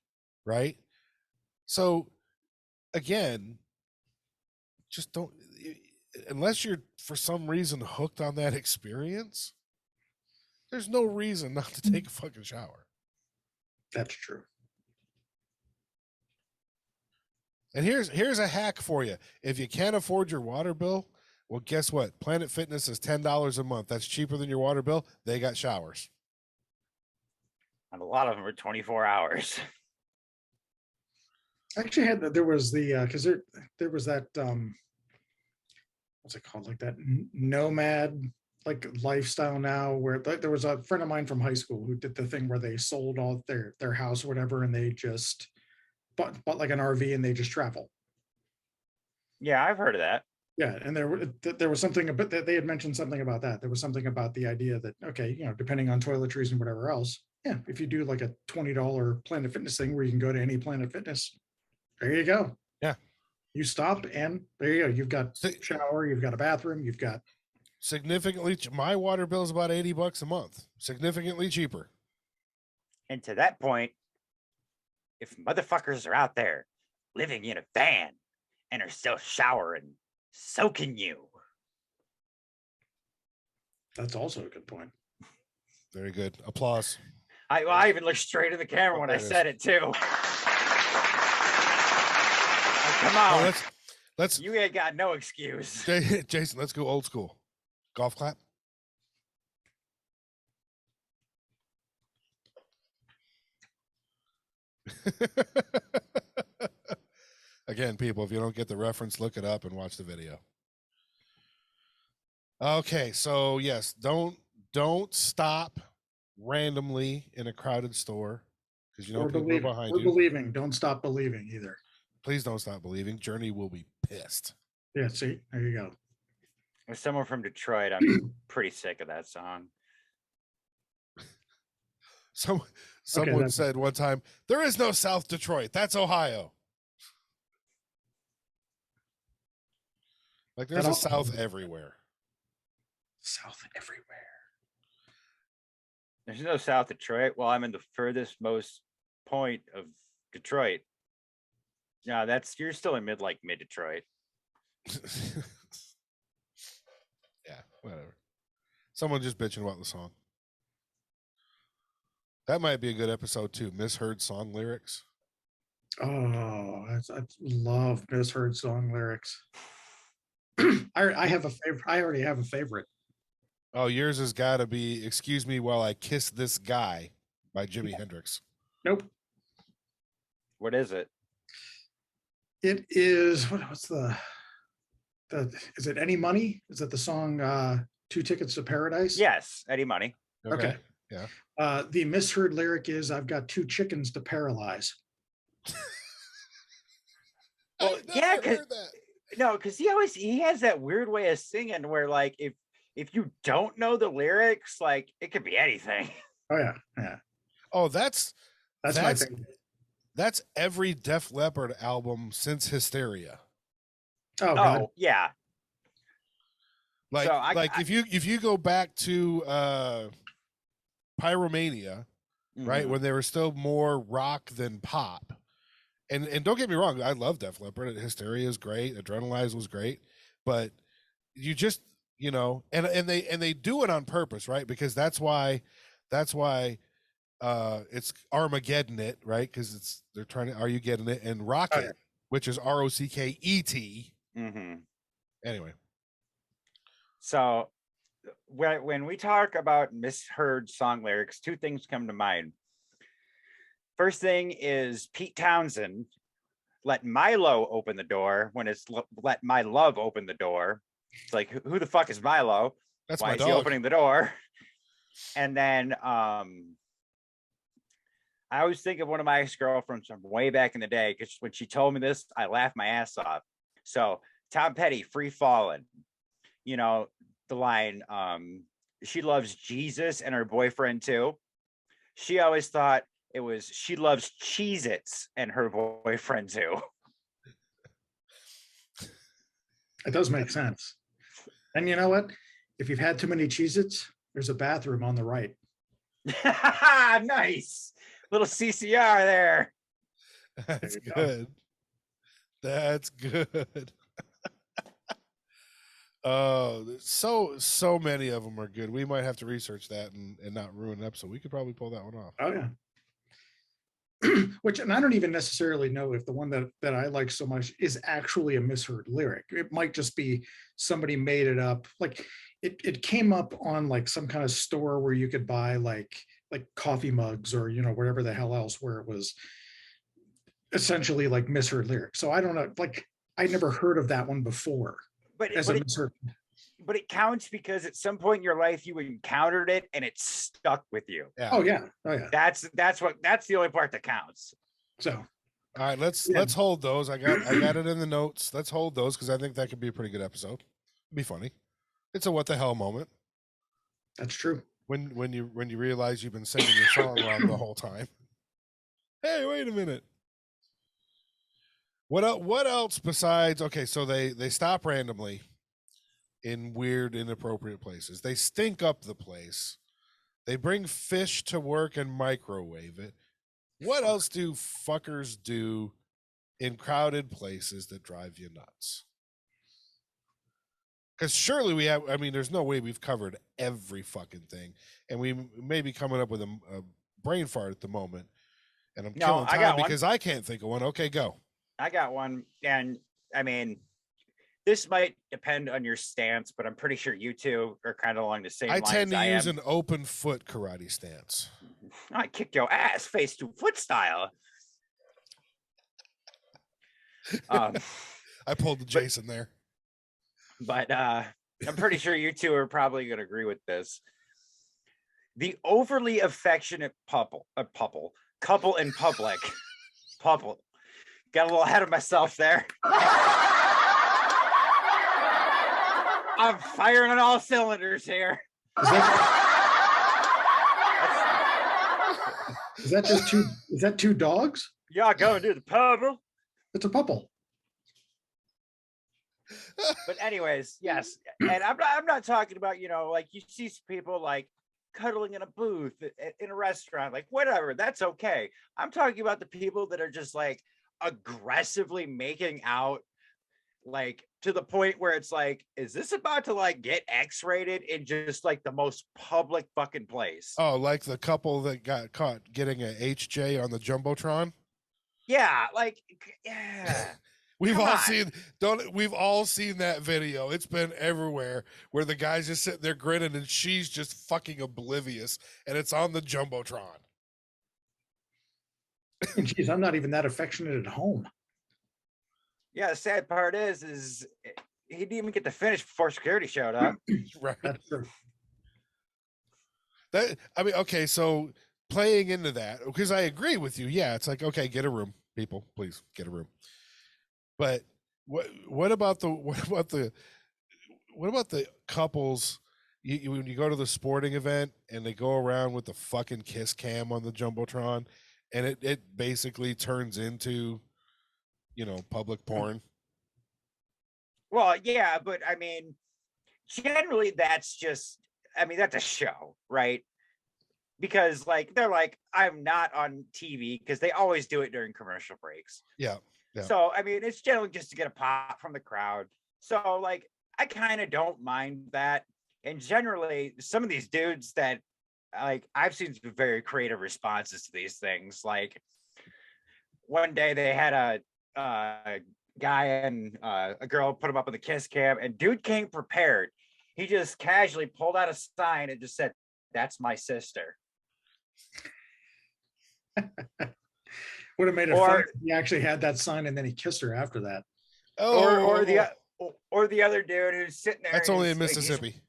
right? So again, just don't, unless you're for some reason hooked on that experience, there's no reason not to take a fucking shower. That's true. And here's a hack for you. If you can't afford your water bill, well, guess what? Planet Fitness is $10 a month. That's cheaper than your water bill. They got showers. And a lot of them are 24 hours. I actually had there was the because there was that what's it called, like that nomad like lifestyle now, where there was a friend of mine from high school who did the thing where they sold all their house or whatever, and they just bought like an RV and they just travel. Yeah, I've heard of that. Yeah, and there was something about that. They had mentioned something about that. There was something about the idea that, okay, depending on toiletries and whatever else, yeah, if you do like a $20 Planet Fitness thing where you can go to any Planet Fitness, there you go. Yeah, you stop and there you go. You've got a shower, you've got a bathroom, you've got significantly. My water bill is about $80 a month. Significantly cheaper. And to that point, if motherfuckers are out there living in a van and are still showering, so can you. That's also a good point. Very good. Applause. I even looked straight in the camera when I said it too. Come on. Oh, let's you ain't got no excuse. Jason, let's go old school. Golf clap. Again, people, if you don't get the reference, look it up and watch the video. Okay, so yes, don't stop randomly in a crowded store because people are behind you. Believing. Don't stop believing either. Please don't stop believing. Journey will be pissed. Yeah, see, there you go. As someone from Detroit, I'm pretty sick of that song. Someone said one time, there is no South Detroit. That's Ohio. Like there's a South everywhere. South everywhere. There's no South Detroit. Well, I'm in the furthest most point of Detroit. Yeah, you're still in mid Detroit. Yeah, whatever. Someone just bitching about the song. That might be a good episode too. Misheard song lyrics. Oh, I love misheard song lyrics. I have a favorite. I already have a favorite. Oh, yours has got to be "Excuse Me While I Kiss This Guy" by Jimi Hendrix. Nope. What is it? It is what's the is it Any Money? Is that the song 2 Tickets to Paradise? Yes, Eddie Money. Okay. Yeah. The misheard lyric is I've got 2 chickens to paralyze. Well, yeah, because he has that weird way of singing where like if you don't know the lyrics, like it could be anything. Oh yeah. Oh, that's my favorite. That's every Def Leppard album since Hysteria. Oh, God. Yeah. Like, if you go back to Pyromania, right, when they were still more rock than pop, and don't get me wrong, I love Def Leppard. Hysteria is great. Adrenalize was great, but you just and they do it on purpose, right? Because that's why it's Armageddon it, right? Because they're trying to, are you getting it, and Rocket, which is Rocket. Mm-hmm. Anyway, So when we talk about misheard song lyrics, two things come to mind. First thing is Pete Townsend, let Milo open the door, when it's let my love open the door. It's like, who the fuck is Milo? that's Why my is dog. he opening the door? And then I always think of one of my ex-girlfriends from way back in the day, because when she told me this, I laughed my ass off. So Tom Petty, Free Fallin', you know, the line, she loves Jesus and her boyfriend too. She always thought it was she loves Cheez-Its and her boyfriend too. It does make sense. And you know what? If you've had too many Cheez-Its, there's a bathroom on the right. Nice. Little CCR there. That's There you go. good. That's good. Oh, so many of them are good. We might have to research that and not ruin an episode. We could probably pull that one off. Oh yeah. Which, and I don't even necessarily know if the one that I like so much is actually a misheard lyric. It might just be somebody made it up. Like it came up on like some kind of store where you could buy like coffee mugs or, you know, whatever the hell else, where it was essentially like misheard lyrics. So I don't know, like I never heard of that one before as a misheard. But it counts because at some point in your life you encountered it and it stuck with you. Yeah. Oh yeah. Oh yeah. That's the only part that counts. So All right, let's Yeah. hold those. I got it in the notes. Let's hold those because I think that could be a pretty good episode. It'd be funny. It's a what the hell moment that's true. when you realize you've been singing your song wrong the whole time. Hey, wait a minute. What else besides, okay, so they stop randomly in weird, inappropriate places. They stink up the place. They bring fish to work and microwave it. What else do fuckers do in crowded places that drive you nuts? Because surely we have, I mean, there's no way we've covered every fucking thing. And we may be coming up with a brain fart at the moment. And I'm killing time because I can't think of one. Okay, go. I got one. And I mean, this might depend on your stance, but I'm pretty sure you two are kind of along the same lines. I tend to use an open foot karate stance. I kick your ass face to foot style. I pulled the Jason there. But I'm pretty sure you two are probably going to agree with this. The overly affectionate couple in public. Got a little ahead of myself there. I'm firing on all cylinders here. Is that just two? Is that two dogs? Y'all going to the pub? It's a couple. But anyways, yes. And I'm not talking about, you know, like you see people like cuddling in a booth in a restaurant, like whatever, that's okay. I'm talking about the people that are just like aggressively making out, like to the point where it's like, is this about to like get X-rated in just like the most public fucking place? Oh, like the couple that got caught getting a HJ on the Jumbotron? Yeah, like, yeah. We've all seen that video. It's been everywhere where the guy's just sitting there grinning and she's just fucking oblivious, and it's on the Jumbotron. And geez, I'm not even that affectionate at home. Yeah, the sad part is he didn't even get to finish before security showed up. Right. That's true. Okay, so playing into that, because I agree with you. Yeah, it's like, okay, get a room, people, please get a room. But what about the couples? When you go to the sporting event and they go around with the fucking kiss cam on the Jumbotron, and it basically turns into, you know, public porn. Well, yeah, but I mean, generally that's a show, right? Because like they're like, I'm not on TV, because they always do it during commercial breaks. Yeah. Yeah. So I mean, it's generally just to get a pop from the crowd. So like, I kind of don't mind that. And generally, some of these dudes that like I've seen some very creative responses to these things. Like one day they had guy and a girl put him up in the kiss cam, and dude came prepared. He just casually pulled out a sign and just said, "That's my sister." Would have made it Or- funny if he actually had that sign and then he kissed her after that. Or the other dude who's sitting there. That's and only in he's- Mississippi.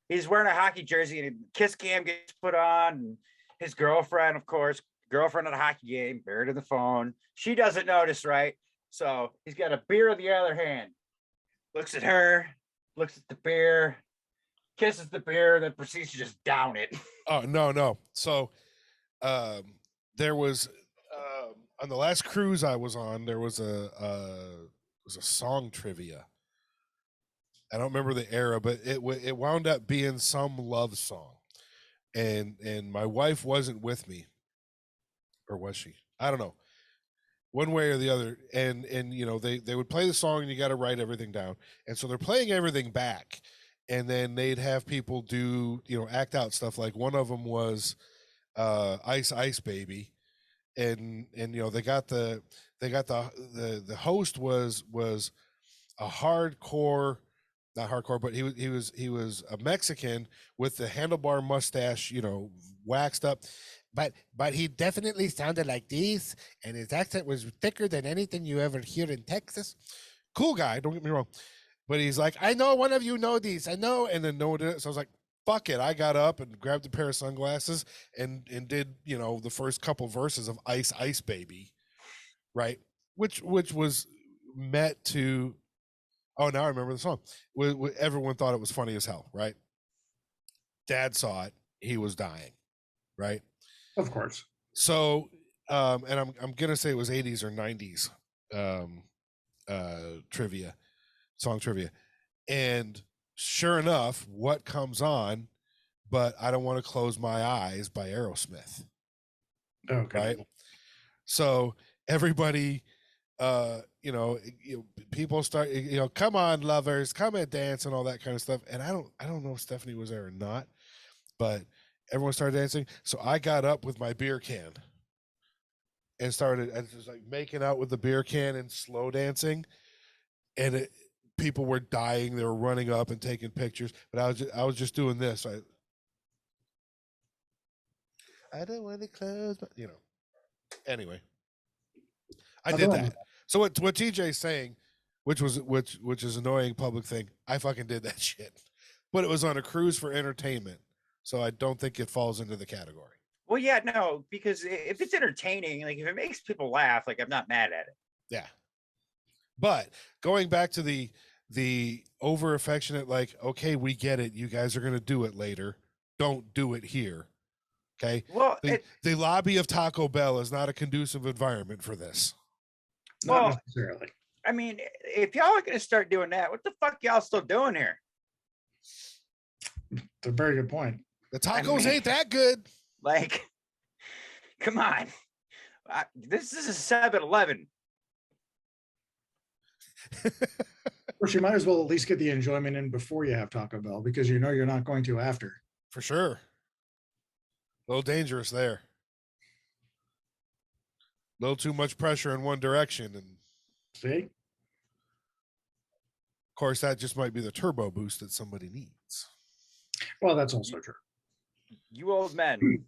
He's wearing a hockey jersey, and a kiss cam gets put on. And his girlfriend, of course, girlfriend at a hockey game, buried in the phone. She doesn't notice, right? So he's got a beer in the other hand. Looks at her, looks at the beer, kisses the beer, and then proceeds to just down it. Oh no. So there was on the last cruise I was on, there was a song trivia. I don't remember the era, but it wound up being some love song, and my wife wasn't with me, or was she? I don't know, one way or the other. And you know, they would play the song, and you got to write everything down, and so they're playing everything back, and then they'd have people do, you know, act out stuff. Like one of them was Ice Ice Baby, and you know, the host was a hardcore, not hardcore, but he was a Mexican with the handlebar mustache, you know, waxed up, but he definitely sounded like this, and his accent was thicker than anything you ever hear in Texas. Cool guy, don't get me wrong, but he's like, I know one of you know these, I know, and then no one did it. So I was like, fuck it. I got up and grabbed a pair of sunglasses and did, you know, the first couple verses of Ice Ice Baby, right? Which was met to, oh, now I remember the song. Everyone thought it was funny as hell, right? Dad saw it. He was dying, right? Of course. So, and I'm gonna say it was 80s or 90s trivia, song trivia, and sure enough, what comes on? But I Don't Want to Close My Eyes by Aerosmith. Okay. Right. So everybody, you know, people start, you know, come on, lovers, come and dance and all that kind of stuff. And I don't know if Stephanie was there or not, but everyone started dancing. So I got up with my beer can and started, and just like making out with the beer can and slow dancing, and people were dying. They were running up and taking pictures, but I was just doing this. I don't want to close, but you know. Anyway, I did that. So what TJ's saying, which is annoying public thing, I fucking did that shit. But it was on a cruise for entertainment, so I don't think it falls into the category. Well, yeah, no, because if it's entertaining, like if it makes people laugh, like I'm not mad at it. Yeah. But going back to the over affectionate, like, okay, we get it. You guys are gonna do it later. Don't do it here. Okay. Well, the lobby of Taco Bell is not a conducive envient for this. Not well, necessarily. I mean, if y'all are gonna start doing that, what the fuck y'all still doing here? It's a very good point. The tacos mean- ain't that good. Like, come on. This is a 7-Eleven. Of course, you might as well at least get the enjoyment in before you have Taco Bell, because you know you're not going to after. For sure. A little dangerous there. A little too much pressure in one direction. And See? of course, that just might be the turbo boost that somebody needs. Well, that's also true. You old men.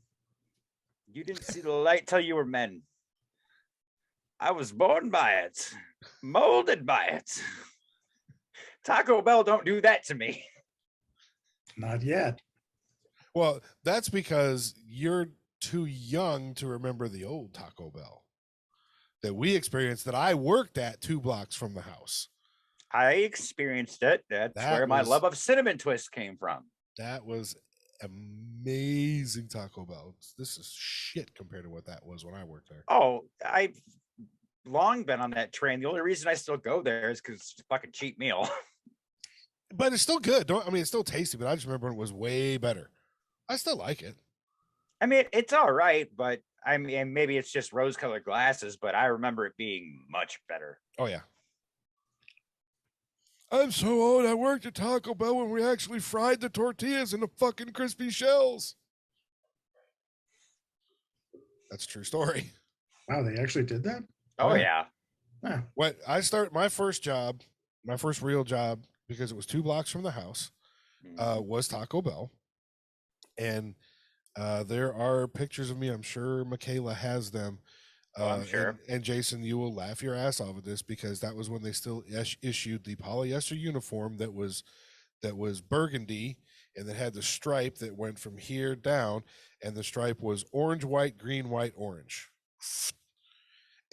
You didn't see the light till you were men. I was born by it, molded by it. Taco Bell don't do that to me. Not yet. Well, that's because you're too young to remember the old Taco Bell that we experienced, that I worked at 2 blocks from the house. I experienced it. That's That where my was- love of cinnamon twist came from. That was amazing Taco Bell. This is shit compared to what that was when I worked there. Oh, I've long been on that train. The only reason I still go there is because it's a fucking cheap meal. But it's still good. It's still tasty, but I just remember it was way better. I still like it. I mean, it's all right, but I mean, maybe it's just rose-colored glasses, but I remember it being much better. Oh, yeah. I'm so old. I worked at Taco Bell when we actually fried the tortillas in the fucking crispy shells. That's a true story. Wow, they actually did that? Oh Yeah. yeah. Yeah. What I start my first job, my first real job, because it was 2 blocks from the house, was Taco Bell, and there are pictures of me. I'm sure Michaela has them. I'm sure. And Jason, you will laugh your ass off at this because that was when they still issued the polyester uniform that was burgundy and that had the stripe that went from here down, and the stripe was orange, white, green, white, orange.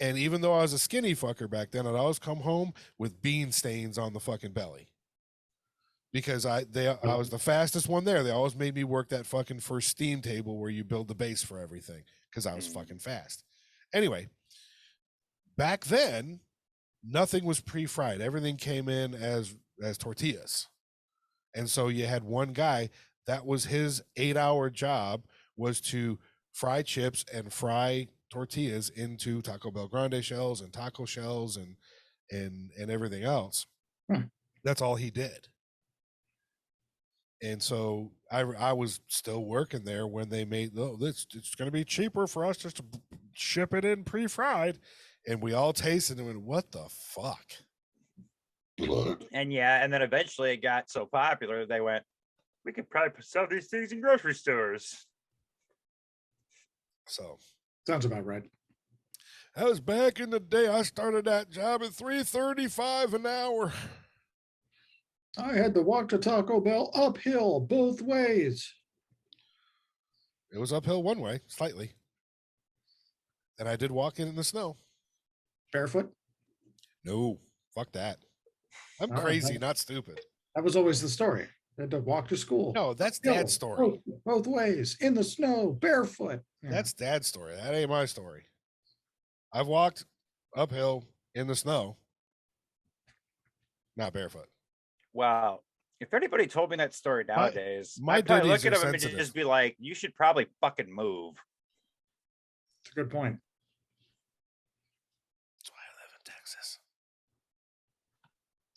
And even though I was a skinny fucker back then, I'd always come home with bean stains on the fucking belly because I was the fastest one there. They always made me work that fucking first steam table where you build the base for everything because I was fucking fast. Anyway, back then, nothing was pre-fried. Everything came in as tortillas. And so you had one guy, that was his 8-hour job, was to fry chips and fry tortillas into Taco Bell Grande shells and taco shells and everything else. That's all he did. And so I was still working there when they made, it's going to be cheaper for us just to ship it in pre-fried. And we all tasted it and went, what the fuck? And then eventually it got so popular, they went, we could probably sell these things in grocery stores. So sounds about right. That was back in the day. I started that job at $3.35 an hour. I had to walk to Taco Bell uphill both ways. It was uphill one way, slightly. And I did walk in the snow. Barefoot? No, fuck that. I'm crazy, not stupid. That was always the story. I had to walk to school. No, that's Dad's story. Both ways, in the snow, barefoot. Yeah. That's Dad's story. That ain't my story. I've walked uphill in the snow, not barefoot. Wow. If anybody told me that story nowadays, my I'd probably duties look are at them sensitive. and just be like, you should probably fucking move. That's a good point. That's why I live in Texas.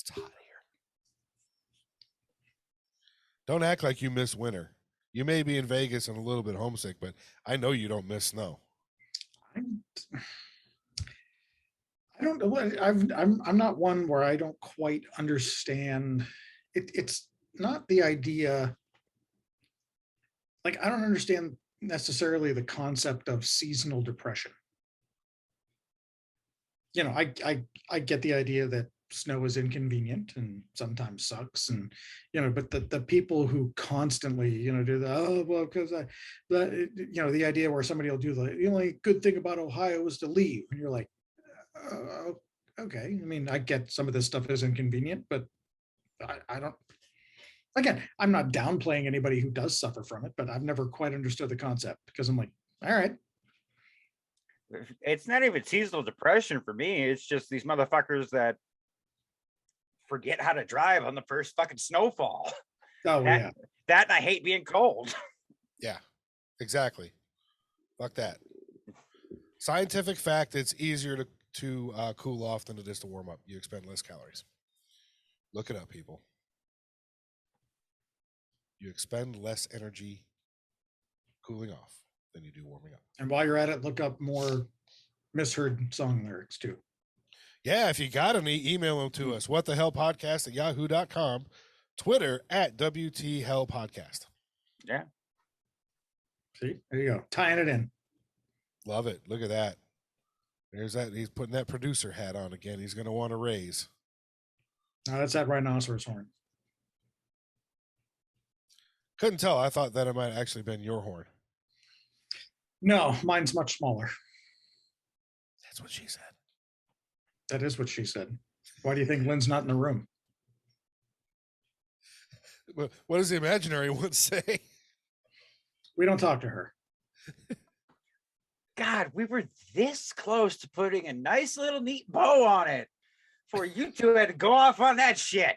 It's hot here. Don't act like you miss winter. You may be in Vegas and a little bit homesick, but I know you don't miss snow. I don't know what I'm not one where I don't quite understand it. It's not the idea. Like, I don't understand necessarily the concept of seasonal depression. You know, I get the idea that snow is inconvenient and sometimes sucks, and but the people who constantly do the because the idea where somebody will do the only good thing about Ohio is to leave, and you're like, okay. I mean, I get some of this stuff is inconvenient, but I don't. Again, I'm not downplaying anybody who does suffer from it, but I've never quite understood the concept because I'm like, all right. It's not even seasonal depression for me. It's just these motherfuckers that forget how to drive on the first fucking snowfall. Oh, yeah. That and I hate being cold. Yeah, exactly. Fuck that. Scientific fact, it's easier to cool off than it is to warm up. You expend less calories. Look it up, people. You expend less energy cooling off than you do warming up. And while you're at it, look up more misheard song lyrics too. Yeah, if you got any, email them to us. whatthehellpodcast@yahoo.com. Twitter @WTHellPodcast. Yeah. See, there you go. Tying it in. Love it. Look at that. There's that. He's putting that producer hat on again. He's going to want to raise. No, that's that rhinoceros horn. Couldn't tell. I thought that it might actually been your horn. No, mine's much smaller. That's what she said. That is what she said. Why do you think Lynn's not in the room? What does the imaginary one say? We don't talk to her. God, we were this close to putting a nice little neat bow on it before you two had to go off on that shit.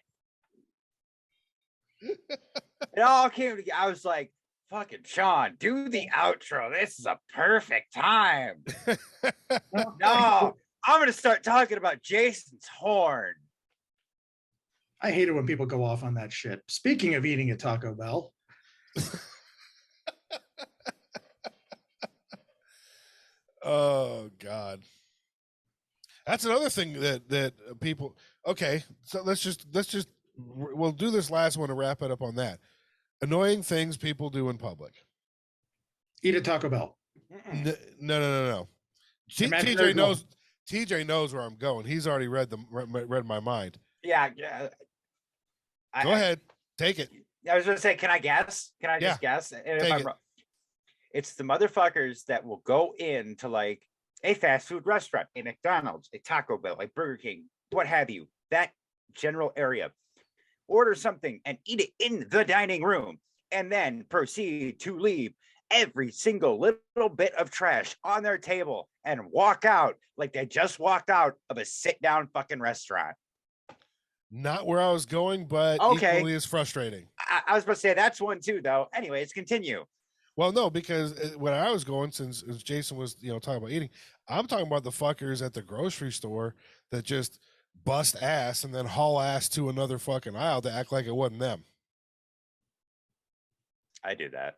It all came together. I was like, fucking Sean, do the outro. This is a perfect time. No, I'm going to start talking about Jason's horn. I hate it when people go off on that shit. Speaking of eating at Taco Bell. Oh, God. That's another thing that people. Okay, so let's just we'll do this last one to wrap it up on that. Annoying things people do in public. Eat at Taco Bell. No. Imaginary TJ knows where I'm going. He's already read my mind. Yeah. Go ahead, take it. I was going to say, can I guess? Can I just guess? And if I'm wrong, it's the motherfuckers that will go into like a fast food restaurant, a McDonald's, a Taco Bell, a Burger King, what have you, that general area, order something and eat it in the dining room, and then proceed to leave every single little bit of trash on their table and walk out like they just walked out of a sit-down fucking restaurant. Not where I was going, but equally as frustrating. I was about to say that's one too, though. Anyways, continue. Well, no, because when I was going, since Jason was, talking about eating, I'm talking about the fuckers at the grocery store that just bust ass and then haul ass to another fucking aisle to act like it wasn't them. I do that.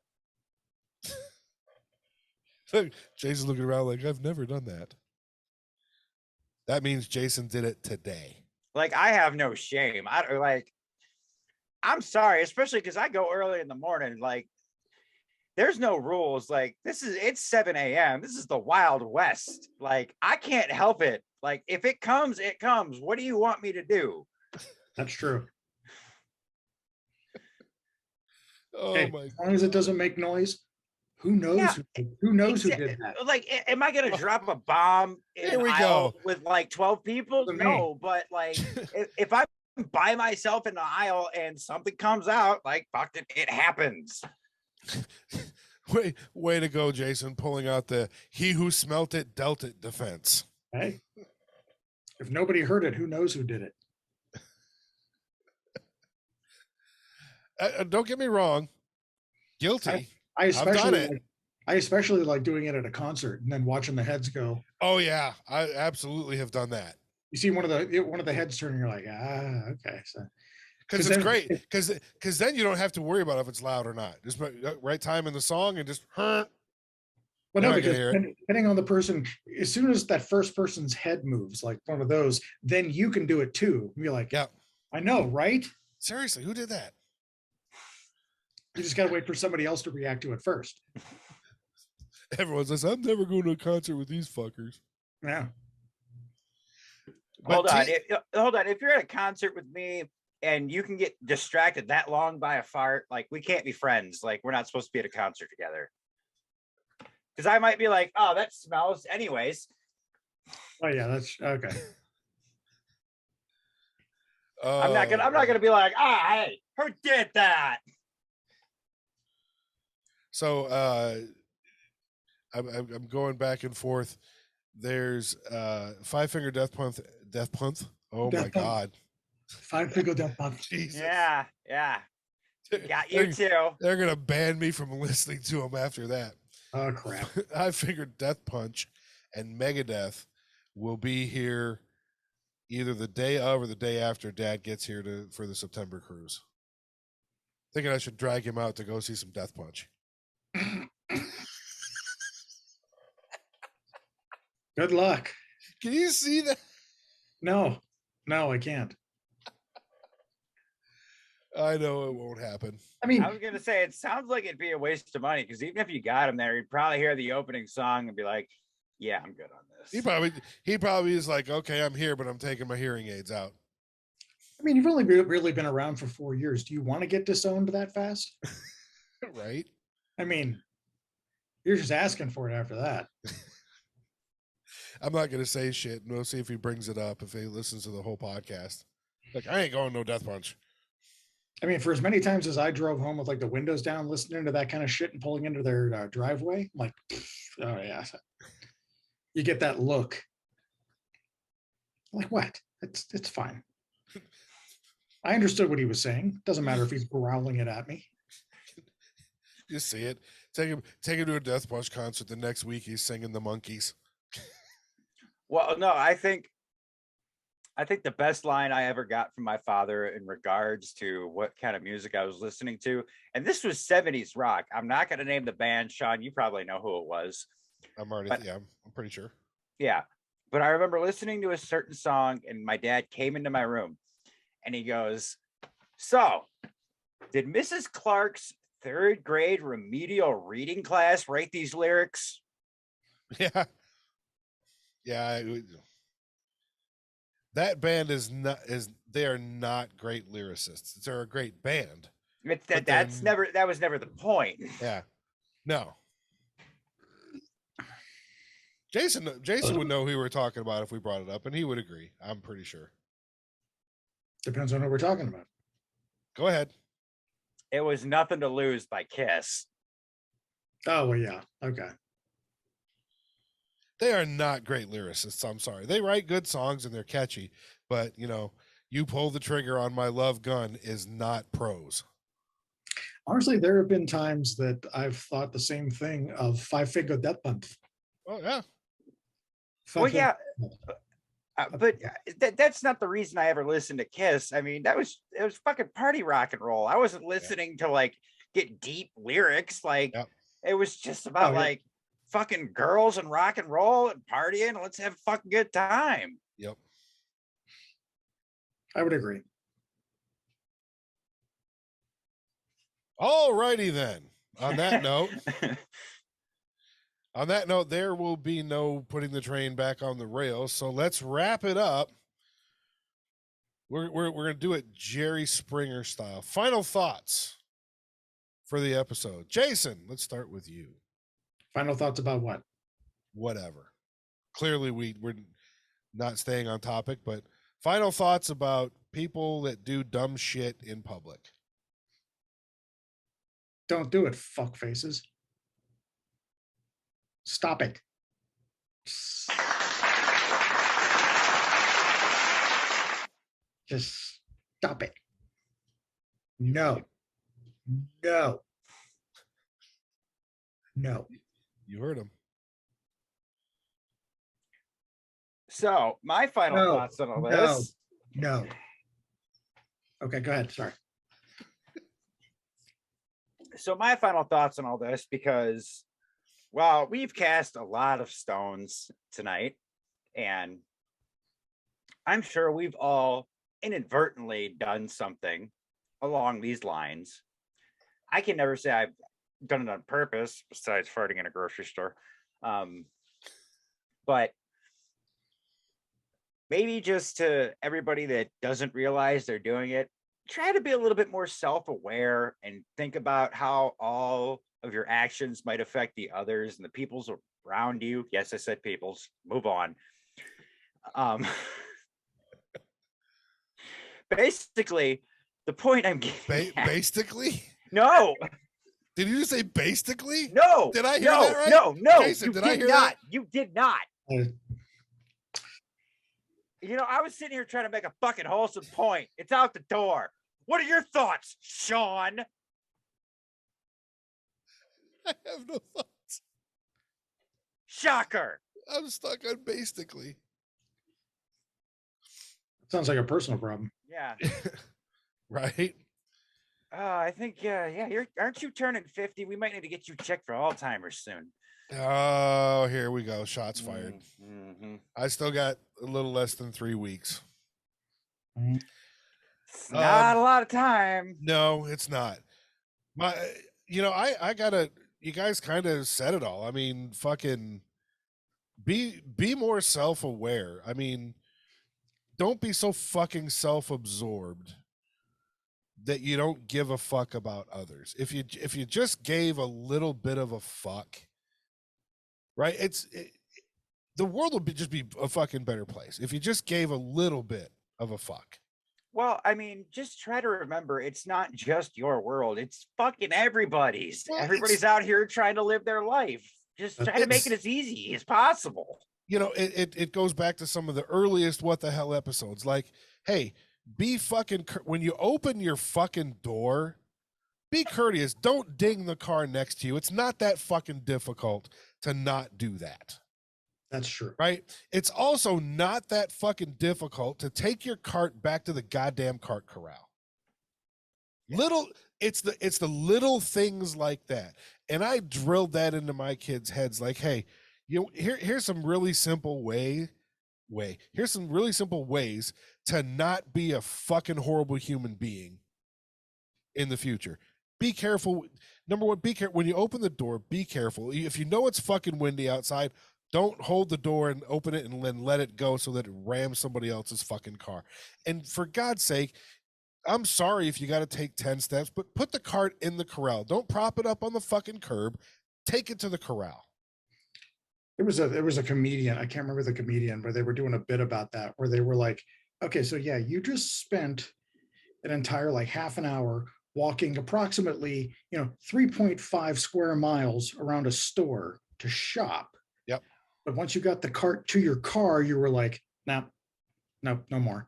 Jason's looking around like, I've never done that. That means Jason did it today. Like, I have no shame. I'm sorry, especially because I go early in the morning. Like, there's no rules. Like, it's 7 a.m. This is the Wild West. Like, I can't help it. Like, if it comes, it comes. What do you want me to do? That's true. Oh hey, my! As long as it doesn't make noise, who knows? Yeah, who knows who did that? Like, am I gonna drop a bomb in Here we an aisle go. with like 12 people? No, but like, if I'm by myself in the aisle and something comes out, like, fuck it happens. Way to go, Jason! Pulling out the "he who smelt it dealt it" defense. Hey, if nobody heard it, who knows who did it? Don't get me wrong, guilty. I especially like doing it at a concert and then watching the heads go. Oh yeah, I absolutely have done that. You see one of the heads turning, you're like, okay. So because it's great, because then you don't have to worry about if it's loud or not. Just right time in the song and just. Well, no, because depending on the person, as soon as that first person's head moves, like one of those, then you can do it too. You're like, yeah, I know, right? Seriously, who did that? You just got to wait for somebody else to react to it first. Everyone says, I'm never going to a concert with these fuckers. Yeah. Hold on. If you're at a concert with me and you can get distracted that long by a fart, like, we can't be friends. Like, we're not supposed to be at a concert together. Because I might be like, oh, that smells. Anyways. Oh yeah, that's okay. I'm not gonna be like, hey, who did that? So I'm going back and forth. There's Five Finger Death Punch. Oh my God. Five Finger Death Punch. Jesus. Yeah. Got you too. They're gonna ban me from listening to them after that. Oh crap. I figured Death Punch and Megadeth will be here either the day of or the day after Dad gets here for the September cruise. Thinking I should drag him out to go see some Death Punch. Good luck. Can you see that? No, I can't. I know it won't happen. I mean, I was gonna say, it sounds like it'd be a waste of money, because even if you got him there, you'd probably hear the opening song and be like, yeah, I'm good on this. He probably is like, okay, I'm here, but I'm taking my hearing aids out. I mean, you've only really been around for 4 years. Do you want to get disowned that fast? Right. I mean, you're just asking for it after that. I'm not going to say shit. We'll see if he brings it up, if he listens to the whole podcast. Like, I ain't going no Death Punch. I mean, for as many times as I drove home with like the windows down, listening to that kind of shit and pulling into their driveway, I'm like, oh yeah. You get that look. I'm like, what? It's fine. I understood what he was saying. Doesn't matter if he's growling it at me. You see it. Take him to a Death Punch concert. The next week he's singing the Monkees. Well, no, I think the best line I ever got from my father in regards to what kind of music I was listening to, and this was 70s rock. I'm not going to name the band, Sean. You probably know who it was. I'm pretty sure. Yeah. But I remember listening to a certain song, and my dad came into my room and he goes, "So, did Mrs. Clark's third grade remedial reading class write these lyrics?" Yeah. Yeah. That band they are not great lyricists. They're a great band. That was never the point. Yeah. No. Jason would know who we were talking about if we brought it up, and he would agree. I'm pretty sure. Depends on what we're talking about. Go ahead. It was Nothing to Lose by Kiss. Oh, well, yeah. Okay. They are not great lyricists. I'm sorry. They write good songs and they're catchy, but you pull the trigger on my love gun is not prose. Honestly, there have been times that I've thought the same thing of Five Finger Death Month. Oh yeah. Well, yeah. But that's not the reason I ever listened to Kiss. I mean, it was fucking party rock and roll. I wasn't listening to like get deep lyrics. Like it was just about like fucking girls and rock and roll and partying. Let's have a fucking good time. Yep. I would agree. All righty then. On that note, there will be no putting the train back on the rails. So let's wrap it up. We're gonna do it Jerry Springer style. Final thoughts for the episode. Jason, let's start with you. Final thoughts about what? Whatever. Clearly, we're not staying on topic, but final thoughts about people that do dumb shit in public. Don't do it, fuck faces. Stop it. Just stop it. No. No. No. You heard him. So my final thoughts on all this. No. Okay, go ahead. Sorry. So my final thoughts on all this, because well, we've cast a lot of stones tonight, and I'm sure we've all inadvertently done something along these lines. I can never say I've done it on purpose, besides farting in a grocery store. But maybe just to everybody that doesn't realize they're doing it, try to be a little bit more self-aware and think about how all of your actions might affect the others and the peoples around you. Yes, I said peoples. Move on. Basically, the point I'm getting basically? No. Did you just say basically? No. Did I hear that right? No. Jason, you did I did hear not. that? You did not. I was sitting here trying to make a fucking wholesome point. It's out the door. What are your thoughts, Sean? I have no thoughts. Shocker. I'm stuck on basically. Sounds like a personal problem. Yeah. Right? I think, aren't you turning 50? We might need to get you checked for Alzheimer's soon. Oh, here we go. Shots fired. Mm-hmm. I still got a little less than 3 weeks. It's not a lot of time. No, it's not. I gotta, you guys kind of said it all. I mean, fucking be more self-aware. I mean, don't be so fucking self-absorbed that you don't give a fuck about others. If you just gave a little bit of a fuck, right? The world would just be a fucking better place if you just gave a little bit of a fuck. Well, I mean, just try to remember, it's not just your world. It's fucking everybody's. Well, everybody's out here trying to live their life. Just try to make it as easy as possible. It goes back to some of the earliest What the Hell episodes. Like, hey, be fucking, when you open your fucking door, be courteous. Don't ding the car next to you. It's not that fucking difficult to not do that. That's true. Right? It's also not that fucking difficult to take your cart back to the goddamn cart corral. It's the little things like that. And I drilled that into my kids' heads like, hey, here's some really simple way way. Here's some really simple ways to not be a fucking horrible human being in the future. Be careful. Number one, be careful. When you open the door, be careful. If you know it's fucking windy outside, don't hold the door and open it and then let it go so that it rams somebody else's fucking car. And for God's sake, I'm sorry if you got to take 10 steps, but put the cart in the corral. Don't prop it up on the fucking curb. Take it to the corral. There was a comedian, I can't remember the comedian, but they were doing a bit about that where they were like, okay, so yeah, you just spent an entire like half an hour walking approximately, 3.5 square miles around a store to shop. Yep. But once you got the cart to your car, you were like, no more.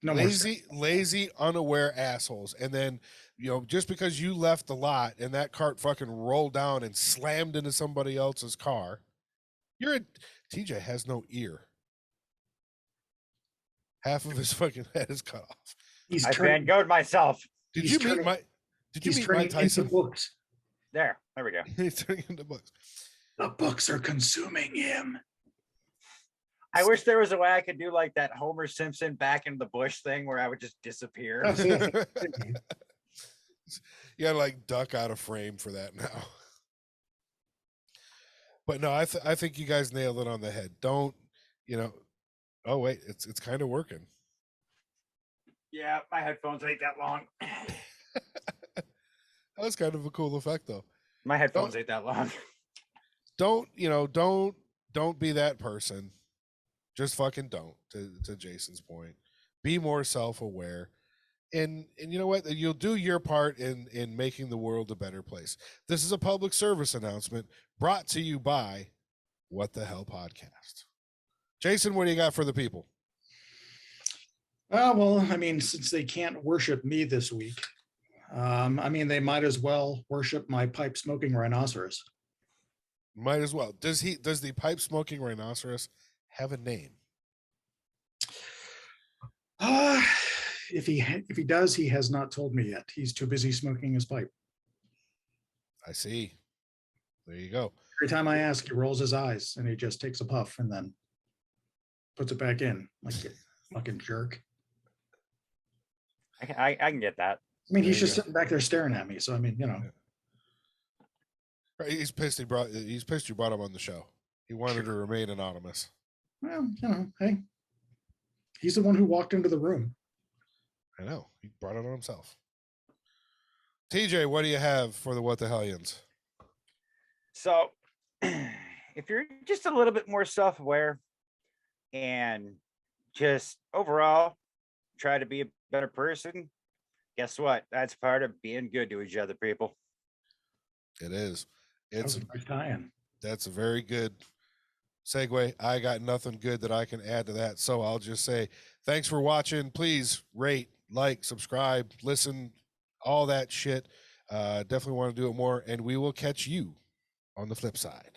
No more. Lazy, unaware assholes. And then, just because you left the lot and that cart fucking rolled down and slammed into somebody else's car, TJ has no ear. Half of his fucking head is cut off. I Van Gogh'd myself. Did you meet Mike Tyson? Books. There we go. He's turning into books. The books are consuming him. I wish there was a way I could do like that Homer Simpson back into the bush thing where I would just disappear. You gotta like duck out of frame for that now. But no, I think you guys nailed it on the head. Don't, oh wait, it's kind of working. Yeah, my headphones ain't that long. That was kind of a cool effect though. My headphones ain't that long. Don't be that person. Just fucking don't, to Jason's point. Be more self-aware. And you know what? You'll do your part in making the world a better place. This is a public service announcement brought to you by What the Hell Podcast. Jason, what do you got for the people? Well, since they can't worship me this week, they might as well worship my pipe smoking rhinoceros. Might as well. Does the pipe smoking rhinoceros have a name? If he does, he has not told me yet. He's too busy smoking his pipe. I see. There you go. Every time I ask, he rolls his eyes and he just takes a puff and then puts it back in like a fucking jerk. I can get that. He's just sitting back there staring at me. So Right, he's pissed. He's pissed you brought him on the show. He wanted to remain anonymous. Well, hey, he's the one who walked into the room. I know. He brought it on himself. TJ, what do you have for the What the Hellions? So, if you're just a little bit more self-aware and just overall try to be a better person, guess what? That's part of being good to each other, people. It is. It's a nice tie-in. That's a very good segue. I got nothing good that I can add to that. So I'll just say thanks for watching. Please rate, like, subscribe, listen, all that shit. Definitely want to do it more. And we will catch you on the flip side.